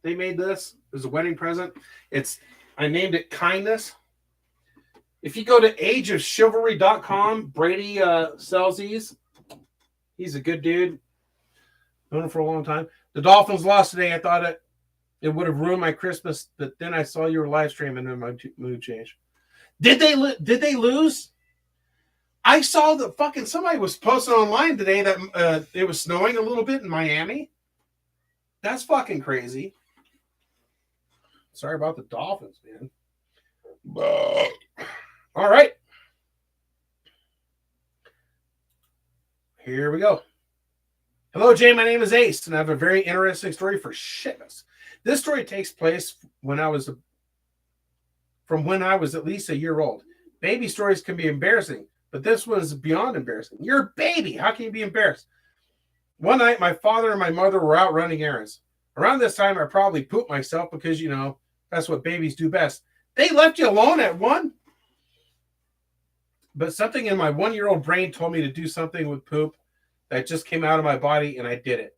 They made this as a wedding present. I named it Kindness. If you go to ageofchivalry.com, Brady sells these. He's a good dude. Known him for a long time. The Dolphins lost today. I thought it would have ruined my Christmas, but then I saw your live stream and then my mood changed. Did they lose? I saw somebody was posting online today that it was snowing a little bit in Miami. That's fucking crazy. Sorry about the Dolphins, man. All right. Here we go. Hello, Jay. My name is Ace, and I have a very interesting story for Shitmas. This story takes place from when I was at least a year old. Baby stories can be embarrassing, but this was beyond embarrassing. You're a baby. How can you be embarrassed? One night, my father and my mother were out running errands. Around this time, I probably pooped myself because, that's what babies do best. They left you alone at 1? But something in my 1-year-old brain told me to do something with poop that just came out of my body, and I did it.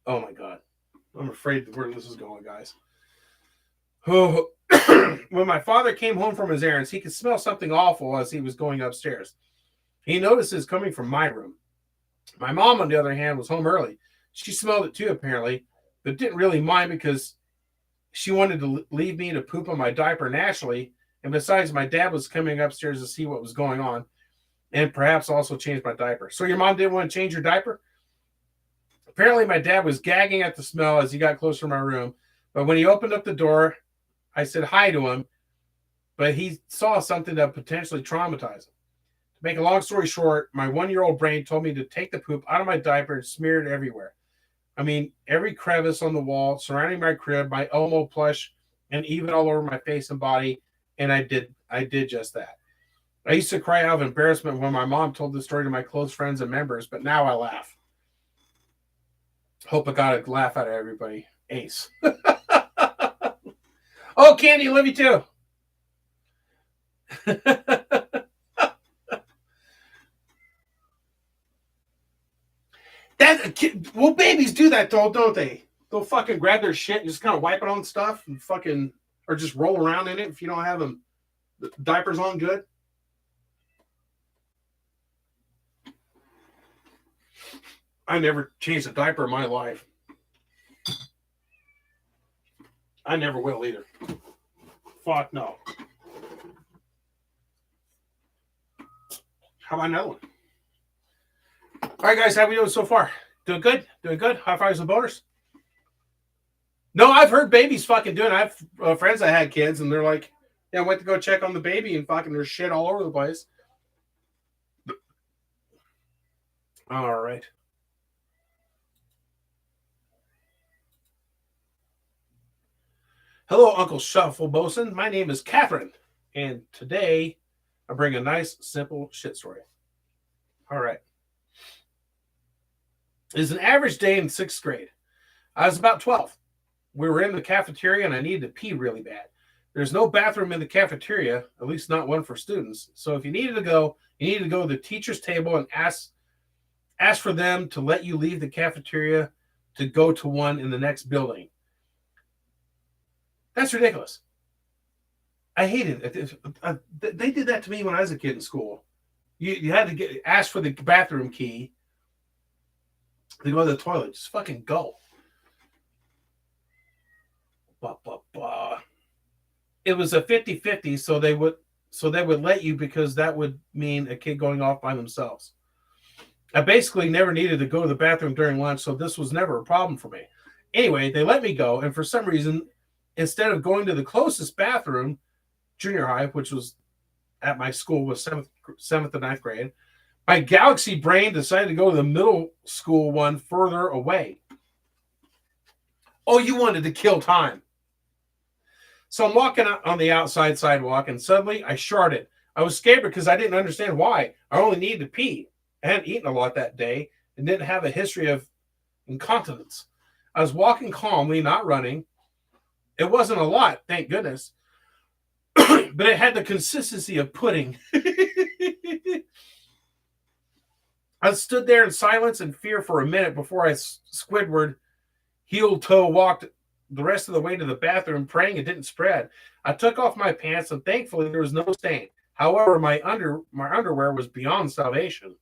Oh, my God. I'm afraid where this is going, guys. Oh, when my father came home from his errands, he could smell something awful as he was going upstairs. He notices coming from my room. My mom, on the other hand, was home early. She smelled it too, apparently, but didn't really mind because she wanted to leave me to poop on my diaper naturally. And besides, my dad was coming upstairs to see what was going on and perhaps also change my diaper. So your mom didn't want to change your diaper? Apparently, my dad was gagging at the smell as he got closer to my room. But when he opened up the door, I said hi to him, but he saw something that potentially traumatized him. To make a long story short, my 1-year-old brain told me to take the poop out of my diaper and smear it everywhere. I mean, every crevice on the wall, surrounding my crib, my Elmo plush, and even all over my face and body. And I did just that. I used to cry out of embarrassment when my mom told the story to my close friends and members, but now I laugh. Hope I got a laugh out of everybody. Ace. Oh, Candy, love you too. Well, babies do that though, don't they? They'll fucking grab their shit and just kind of wipe it on stuff and fucking, or just roll around in it if you don't have them diapers on good. I never changed a diaper in my life. I never will either. Fuck no. How about another one? All right, guys, how we doing so far? Doing good? Doing good? High fives and boners? No, I've heard babies fucking doing it. I have friends that had kids, and they're like, yeah, I went to go check on the baby, and fucking there's shit all over the place. All right. Hello, Uncle Shuffleboson. My name is Catherine, and today I bring a nice, simple shit story. All right. It's an average day in 6th grade. I was about 12. We were in the cafeteria, and I needed to pee really bad. There's no bathroom in the cafeteria, at least not one for students. So if you needed to go, you needed to go to the teacher's table and ask for them to let you leave the cafeteria to go to one in the next building. That's ridiculous. I hated it. They did that to me when I was a kid in school. You had to ask for the bathroom key to go to the toilet. Just fucking go. It was a 50-50, so they would let you because that would mean a kid going off by themselves. I basically never needed to go to the bathroom during lunch, so this was never a problem for me. Anyway, they let me go, and for some reason, instead of going to the closest bathroom, junior high, which was at my school, was 7th and 9th grade, my galaxy brain decided to go to the middle school one further away. Oh, you wanted to kill time. So I'm walking out on the outside sidewalk, and suddenly I sharted. I was scared because I didn't understand why. I only needed to pee. I hadn't eaten a lot that day and didn't have a history of incontinence. I was walking calmly, not running. It wasn't a lot, thank goodness. But it had the consistency of pudding. I stood there in silence and fear for a minute before I Squidward heel-toe walked the rest of the way to the bathroom, praying it didn't spread. I took off my pants, and thankfully there was no stain. However, my underwear was beyond salvation.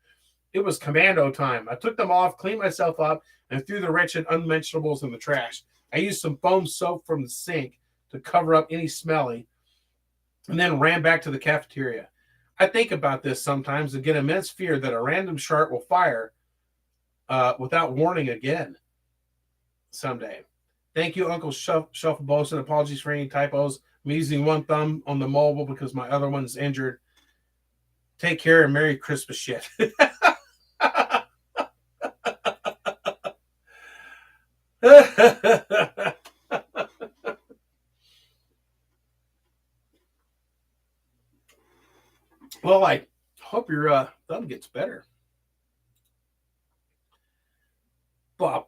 It was commando time. I took them off, cleaned myself up, and threw the wretched unmentionables in the trash. I used some foam soap from the sink to cover up any smelly, and then ran back to the cafeteria. I think about this sometimes and get immense fear that a random shark will fire without warning again someday. Thank you, Uncle Shuffleboson. Apologies for any typos. I'm using one thumb on the mobile because my other one's injured. Take care and Merry Christmas shit. Well, I hope your thumb gets better. Here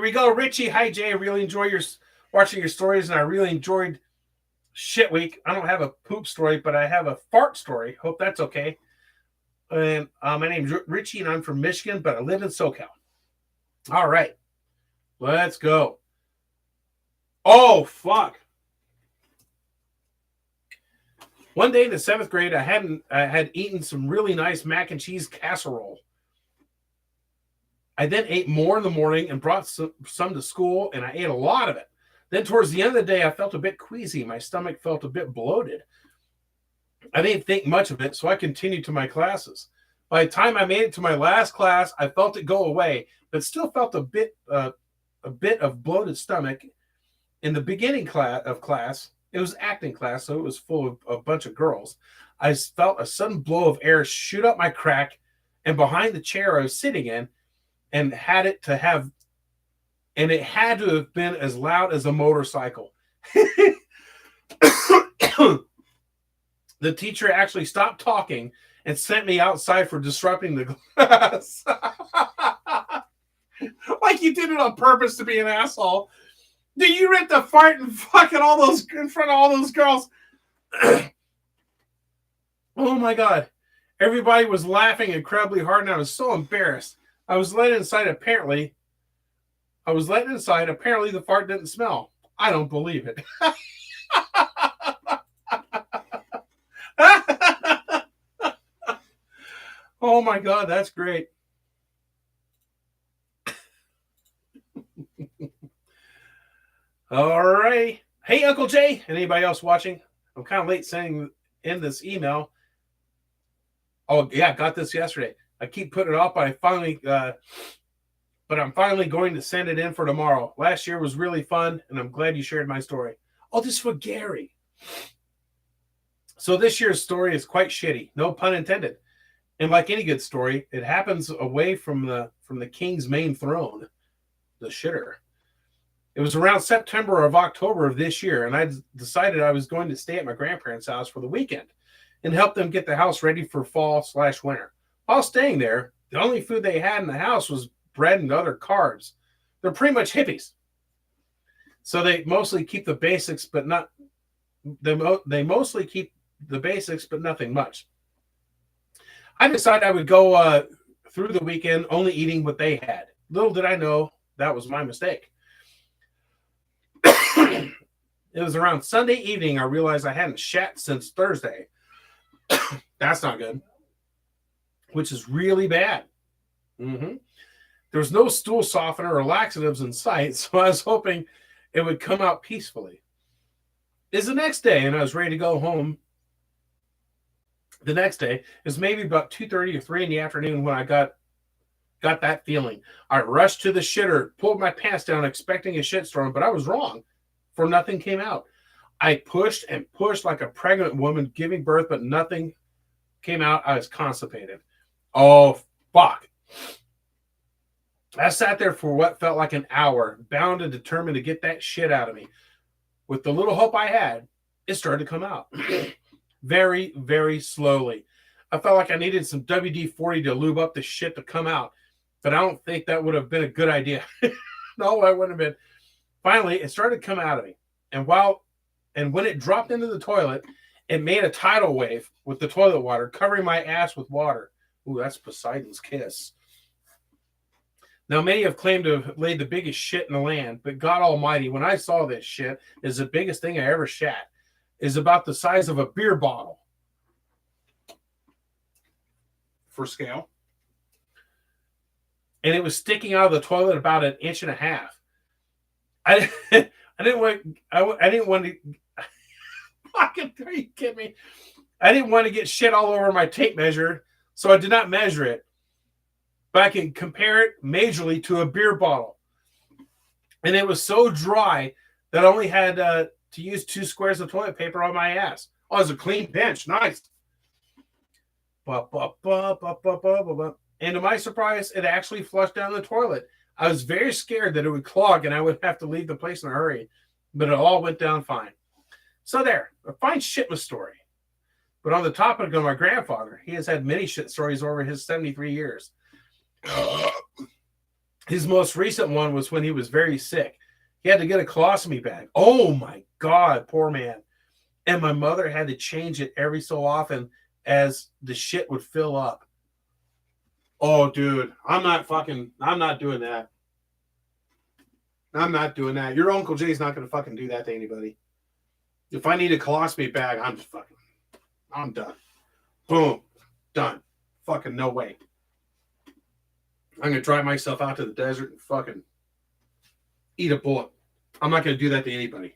we go, Richie. Hi, Jay. I really enjoy watching your stories, and I really enjoyed Shit Week. I don't have a poop story, but I have a fart story. Hope that's okay. And my name's Richie, and I'm from Michigan, but I live in SoCal. All right, let's go. Oh, fuck. One day in the 7th grade, I had eaten some really nice mac and cheese casserole. I then ate more in the morning and brought some to school, and I ate a lot of it. Then towards the end of the day, I felt a bit queasy. My stomach felt a bit bloated. I didn't think much of it, so I continued to my classes. By the time I made it to my last class, I felt it go away, but still felt a bit of bloated stomach. In the beginning of class, it was acting class, so it was full of a bunch of girls. I felt a sudden blow of air shoot up my crack, and behind the chair I was sitting in, and it had to have been as loud as a motorcycle. The teacher actually stopped talking and sent me outside for disrupting the class. Like you did it on purpose to be an asshole. Dude, you ripped a fart and fucking all those in front of all those girls. Oh my God. Everybody was laughing incredibly hard, and I was so embarrassed. I was let inside. Apparently, the fart didn't smell. I don't believe it. Oh my God, that's great. All right. Hey, Uncle Jay, and anybody else watching? I'm kind of late sending in this email. Oh yeah, got this yesterday. I keep putting it off, but I'm finally going to send it in for tomorrow. Last year was really fun, and I'm glad you shared my story. Oh, this is for Gary. So this year's story is quite shitty, no pun intended. And like any good story, it happens away from the king's main throne, the shitter. It was around September or October of this year, and I decided I was going to stay at my grandparents' house for the weekend and help them get the house ready for fall/winter. While staying there, the only food they had in the house was bread and other carbs. They're pretty much hippies. So they mostly keep the basics, but not they mostly keep the basics, but nothing much. I decided I would go through the weekend only eating what they had. Little did I know that was my mistake. It was around Sunday evening I realized I hadn't shat since Thursday. That's not good. Which is really bad. Mm-hmm. There was no stool softener or laxatives in sight, so I was hoping it would come out peacefully. It's the next day, and I was ready to go home. The next day is maybe about 2:30 or 3 in the afternoon when I got that feeling. I rushed to the shitter, pulled my pants down, expecting a shitstorm, but I was wrong, for nothing came out. I pushed and pushed like a pregnant woman giving birth, but nothing came out. I was constipated. Oh, fuck. I sat there for what felt like an hour, bound and determined to get that shit out of me. With the little hope I had, it started to come out. Very, very slowly. I felt like I needed some WD-40 to lube up the shit to come out, but I don't think that would have been a good idea. No, I wouldn't have been. Finally, it started to come out of me. And when it dropped into the toilet, it made a tidal wave with the toilet water, covering my ass with water. Ooh, that's Poseidon's kiss. Now, many have claimed to have laid the biggest shit in the land, but God Almighty, when I saw this shit, is the biggest thing I ever shat. Is about the size of a beer bottle. For scale. And it was sticking out of the toilet about 1.5 inches. I didn't want to. Fucking, are you kidding me? I didn't want to get shit all over my tape measure, so I did not measure it. But I can compare it majorly to a beer bottle. And it was so dry that I only had to use 2 squares of toilet paper on my ass. Oh, it was a clean bench. Nice. And to my surprise, it actually flushed down the toilet. I was very scared that it would clog and I would have to leave the place in a hurry. But it all went down fine. So there, a fine Shitmas story. But on the topic of my grandfather, he has had many shit stories over his 73 years. His most recent one was when he was very sick. He had to get a colostomy bag. Oh my God, poor man. And my mother had to change it every so often as the shit would fill up. Oh, dude, I'm not doing that. I'm not doing that. Your Uncle Jay's not going to fucking do that to anybody. If I need a colostomy bag, I'm done. Boom. Done. Fucking no way. I'm going to drive myself out to the desert and fucking eat a bullet. I'm not going to do that to anybody.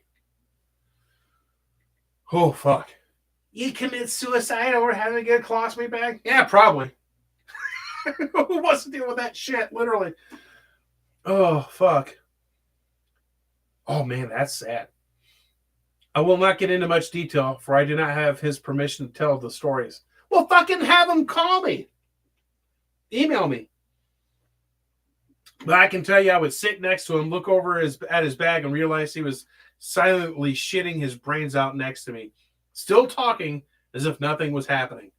Oh, fuck. You commit suicide over having to get a colostomy bag? Yeah, probably. Who wants to deal with that shit? Literally. Oh, fuck. Oh, man, that's sad. I will not get into much detail, for I do not have his permission to tell the stories. Well, fucking have him call me. Email me. But I can tell you, I would sit next to him, look over at his bag, and realize he was silently shitting his brains out next to me, still talking as if nothing was happening.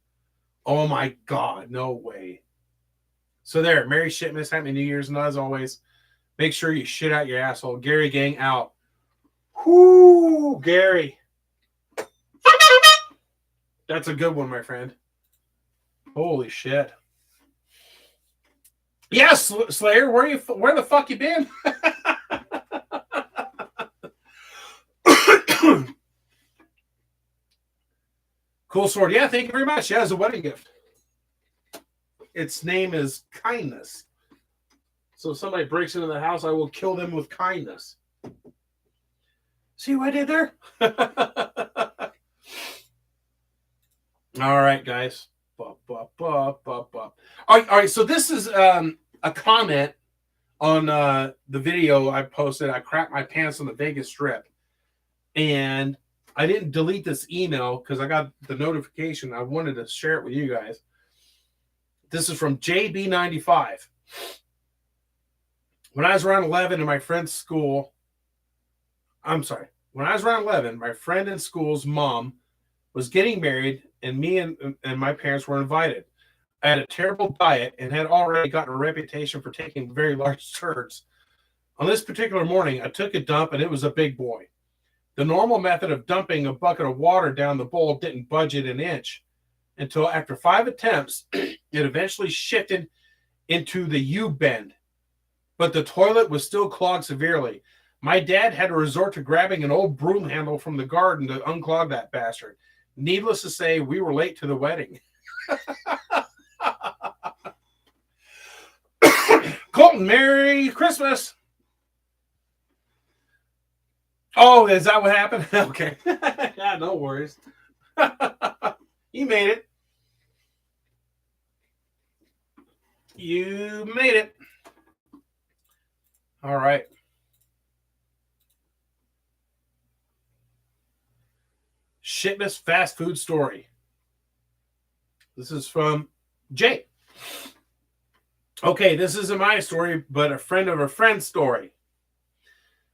Oh, my God. No way. So there, Merry Shitmas, Happy New Year's, and as always, make sure you shit out your asshole. Gary Gang out. Whoo, Gary. That's a good one, my friend. Holy shit. Yes, Slayer, where the fuck you been? Cool sword. Yeah, thank you very much. Yeah, as a wedding gift. Its name is Kindness. So if somebody breaks into the house, I will kill them with kindness. See what I did there? All right, guys. All right, so this is a comment on the video I posted. I crapped my pants on the Vegas Strip. And I didn't delete this email because I got the notification. I wanted to share it with you guys. This is from JB95. When I was around 11 in my friend's school, when I was around 11, my friend in school's mom was getting married, and me and my parents were invited. I had a terrible diet and had already gotten a reputation for taking very large turds. On this particular morning, I took a dump, and it was a big boy. The normal method of dumping a bucket of water down the bowl didn't budge it an inch until after 5 attempts, it eventually shifted into the U-bend. But the toilet was still clogged severely. My dad had to resort to grabbing an old broom handle from the garden to unclog that bastard. Needless to say, we were late to the wedding. Colton, Merry Christmas. Oh, is that what happened? Okay. Yeah, no worries. You made it. You made it. All right. Shitmas fast food story. This is from Jay. Okay, this isn't my story, but a friend of a friend's story.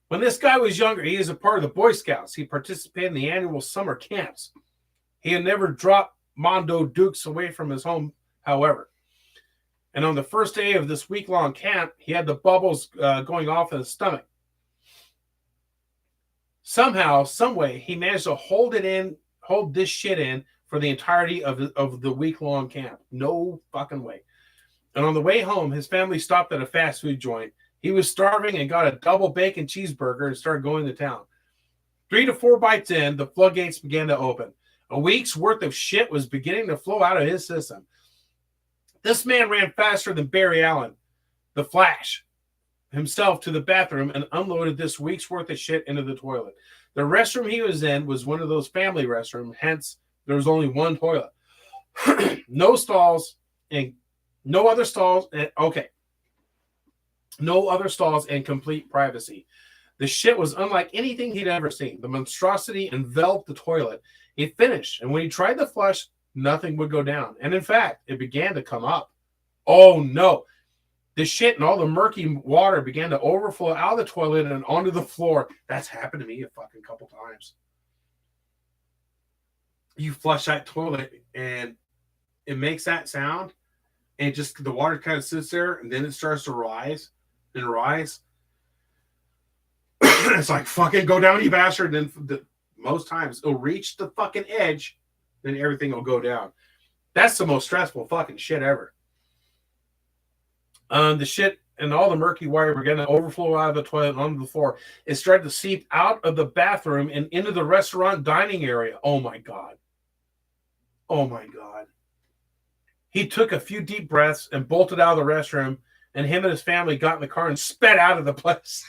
When this guy was younger, he was a part of the Boy Scouts. He participated in the annual summer camps. He had never dropped Mondo Dukes away from his home, however. And on the first day of this week-long camp, he had the bubbles going off in his stomach. Somehow, some way, he managed to hold this shit in for the entirety of the week-long camp. No fucking way. And on the way home, his family stopped at a fast food joint. He was starving and got a double bacon cheeseburger and started going to town. 3 to 4 bites in, the floodgates began to open. A week's worth of shit was beginning to flow out of his system. This man ran faster than Barry Allen, the Flash, himself to the bathroom and unloaded this week's worth of shit into the toilet. The restroom he was in was one of those family restrooms, hence there was only one toilet. No stalls and no other stalls. No other stalls and complete privacy. The shit was unlike anything he'd ever seen. The monstrosity enveloped the toilet. He finished, and when he tried to flush, nothing would go down. And in fact, it began to come up. Oh no. The shit and all the murky water began to overflow out of the toilet and onto the floor. That's happened to me a fucking couple times. You flush that toilet and it makes that sound, and just the water kind of sits there and then it starts to rise. in her eyes. It's like, fucking go down, you bastard. And then most times it'll reach the fucking edge, then everything will go down. That's the most stressful fucking shit ever. The shit and all the murky wire were going to overflow out of the toilet onto the floor. It started to seep out of the bathroom and into the restaurant dining area. Oh my God. Oh my God. He took a few deep breaths and bolted out of the restroom, and him and his family got in the car and sped out of the place.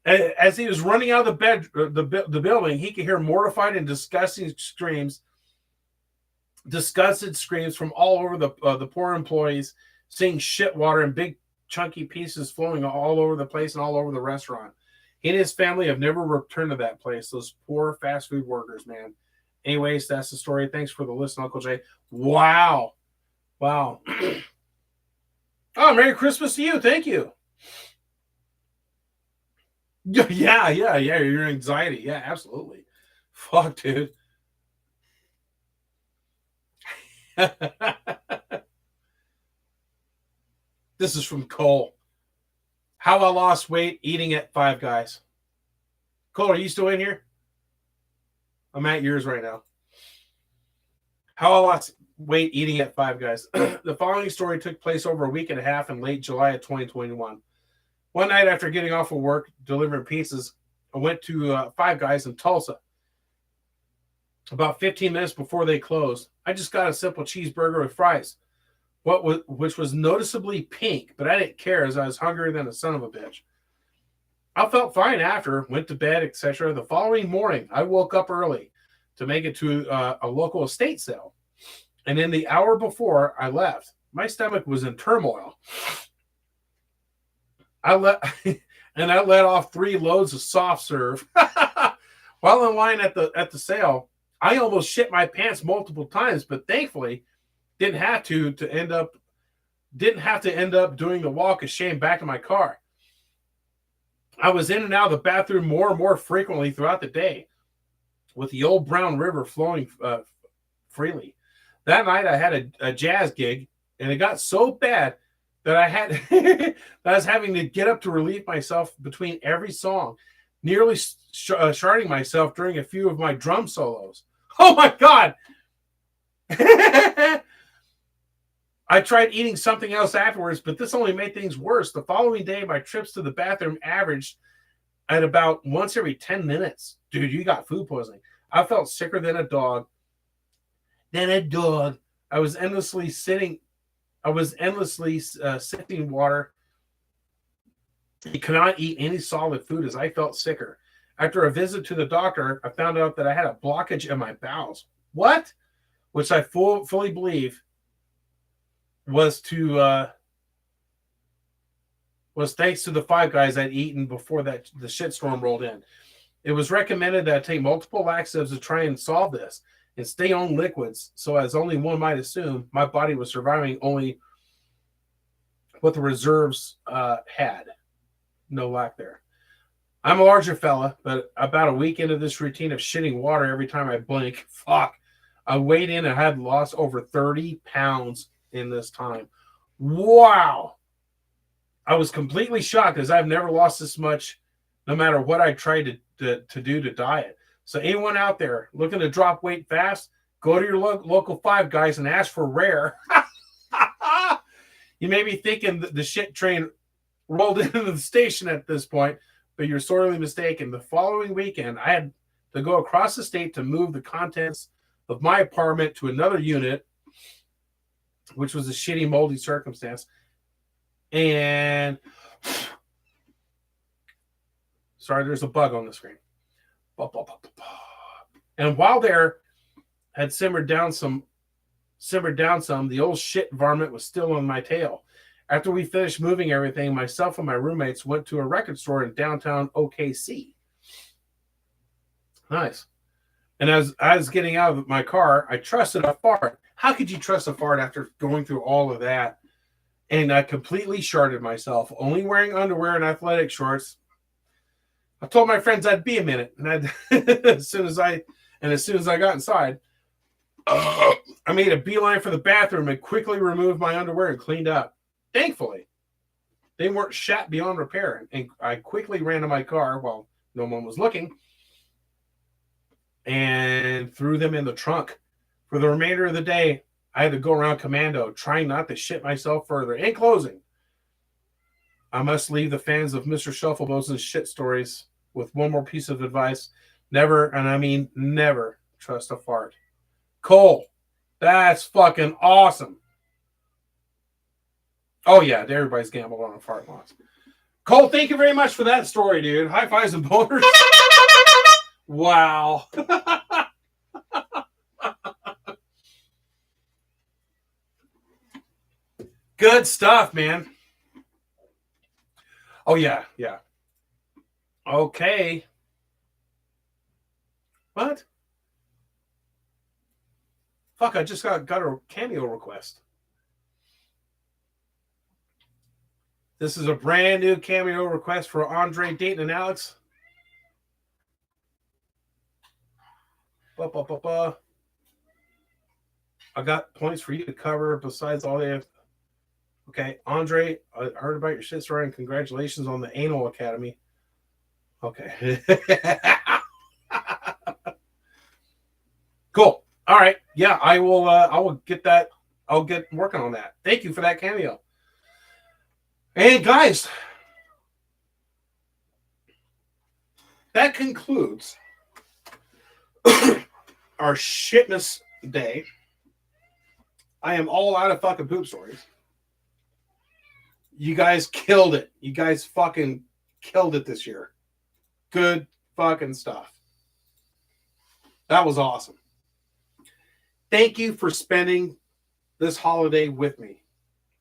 As he was running out of the building, he could hear mortified and disgusted screams from all over the poor employees, seeing shit water and big chunky pieces flowing all over the place and all over the restaurant. He and his family have never returned to that place. Those poor fast food workers, man. Anyways, that's the story. Thanks for the listen, Uncle Jay. Wow. Oh, Merry Christmas to you. Thank you. Yeah. Your anxiety. Yeah, absolutely. Fuck, dude. This is from Cole. How I lost weight eating at Five Guys. Cole, are you still in here? I'm at yours right now. How I lost weight eating at Five Guys. The following story took place over a week and a half in late July of 2021. One night after getting off of work, delivering pizzas, I went to Five Guys in Tulsa. About 15 minutes before they closed, I just got a simple cheeseburger with fries, which was noticeably pink, but I didn't care as I was hungrier than a son of a bitch. I felt fine after, went to bed, etc. The following morning, I woke up early to make it to a local estate sale. And in the hour before I left, my stomach was in turmoil. I let off 3 loads of soft serve. While in line at the sale, I almost shit my pants multiple times, but thankfully didn't have to end up doing the walk of shame back in my car. I was in and out of the bathroom more and more frequently throughout the day, with the old brown river flowing freely. That night I had a jazz gig, and it got so bad that I was having to get up to relieve myself between every song, nearly sharding myself during a few of my drum solos. Oh my God! I tried eating something else afterwards, but this only made things worse. The following day, my trips to the bathroom averaged at about once every 10 minutes. Dude, you got food poisoning. I felt sicker than a dog. I was endlessly sifting water. I could not eat any solid food as I felt sicker. After a visit to the doctor, I found out that I had a blockage in my bowels. What? Which I fully believe was thanks to the Five Guys I'd eaten before the shitstorm rolled in. It was recommended that I take multiple laxatives to try and solve this and stay on liquids, so as only one might assume, my body was surviving only what the reserves had. No lack there. I'm a larger fella, but about a week into this routine of shitting water every time I blink, I weighed in and had lost over 30 pounds in this time. Wow. I was completely shocked, as I've never lost this much, no matter what I tried to do to diet. So anyone out there looking to drop weight fast, go to your local Five Guys and ask for rare. You may be thinking that the shit train rolled into the station at this point, but you're sorely mistaken. The following weekend, I had to go across the state to move the contents of my apartment to another unit, which was a shitty, moldy circumstance. And sorry, there's a bug on the screen. And while there had simmered down some, the old shit varmint was still on my tail. After we finished moving everything, myself and my roommates went to a record store in downtown OKC. Nice. And as I was getting out of my car, I trusted a fart. How could you trust a fart after going through all of that? And I completely sharded myself, only wearing underwear and athletic shorts. I told my friends I'd be a minute, and as soon as I got inside, I made a beeline for the bathroom and quickly removed my underwear and cleaned up. Thankfully, They weren't shat beyond repair. And I quickly ran to my car while no one was looking and threw them in the trunk. For the remainder of the day, I had to go around commando, trying not to shit myself further. In closing, I must leave the fans of Mr. Shuffleboson's shit stories with one more piece of advice. Never, and I mean never, trust a fart. Cole, that's fucking awesome. Oh, yeah, everybody's gambled on a fart loss. Cole, thank you very much for that story, dude. High fives and boners. Wow. Good stuff, man. Oh, yeah, yeah. Okay. What? Fuck, I just got a cameo request. This is a brand new cameo request for Andre, Dayton, and Alex. I got points for you to cover besides all they have. Okay, Andre, I heard about your shit story and congratulations on the Anal Academy. Okay. Cool. All right. Yeah, I will get that. I'll get working on that. Thank you for that cameo. And guys, that concludes our Shitmas day. I am all out of fucking poop stories. You guys killed it. You guys fucking killed it this year. Good fucking stuff. That was awesome. Thank you for spending this holiday with me.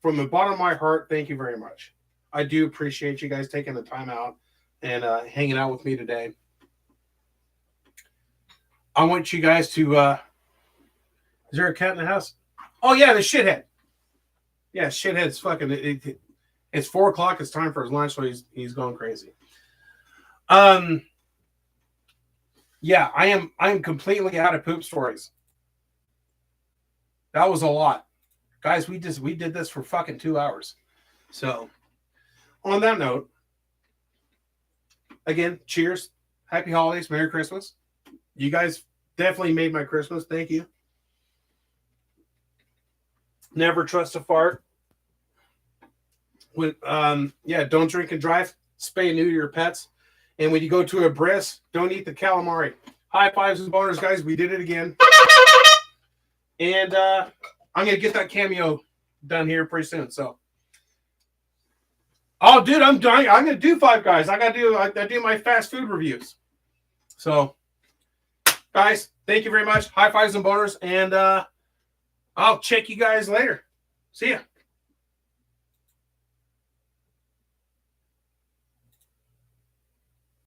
From the bottom of my heart, thank you very much. I do appreciate you guys taking the time out and hanging out with me today. I want you guys to... is there a cat in the house? Oh, yeah, the shithead. Yeah, shithead's fucking... It's 4 o'clock. It's time for his lunch, so he's going crazy. Yeah, I am completely out of poop stories. That was a lot. Guys, we did this for fucking 2 hours. So, on that note, again, cheers. Happy holidays. Merry Christmas. You guys definitely made my Christmas. Thank you. Never trust a fart. When, don't drink and drive. Spay and neuter your pets. And when you go to a bris, don't eat the calamari. High fives and boners, guys. We did it again. And I'm going to get that cameo done here pretty soon. So, oh, dude, I'm dying. I'm going to do Five Guys. I do my fast food reviews. So, guys, thank you very much. High fives and boners. And I'll check you guys later. See ya.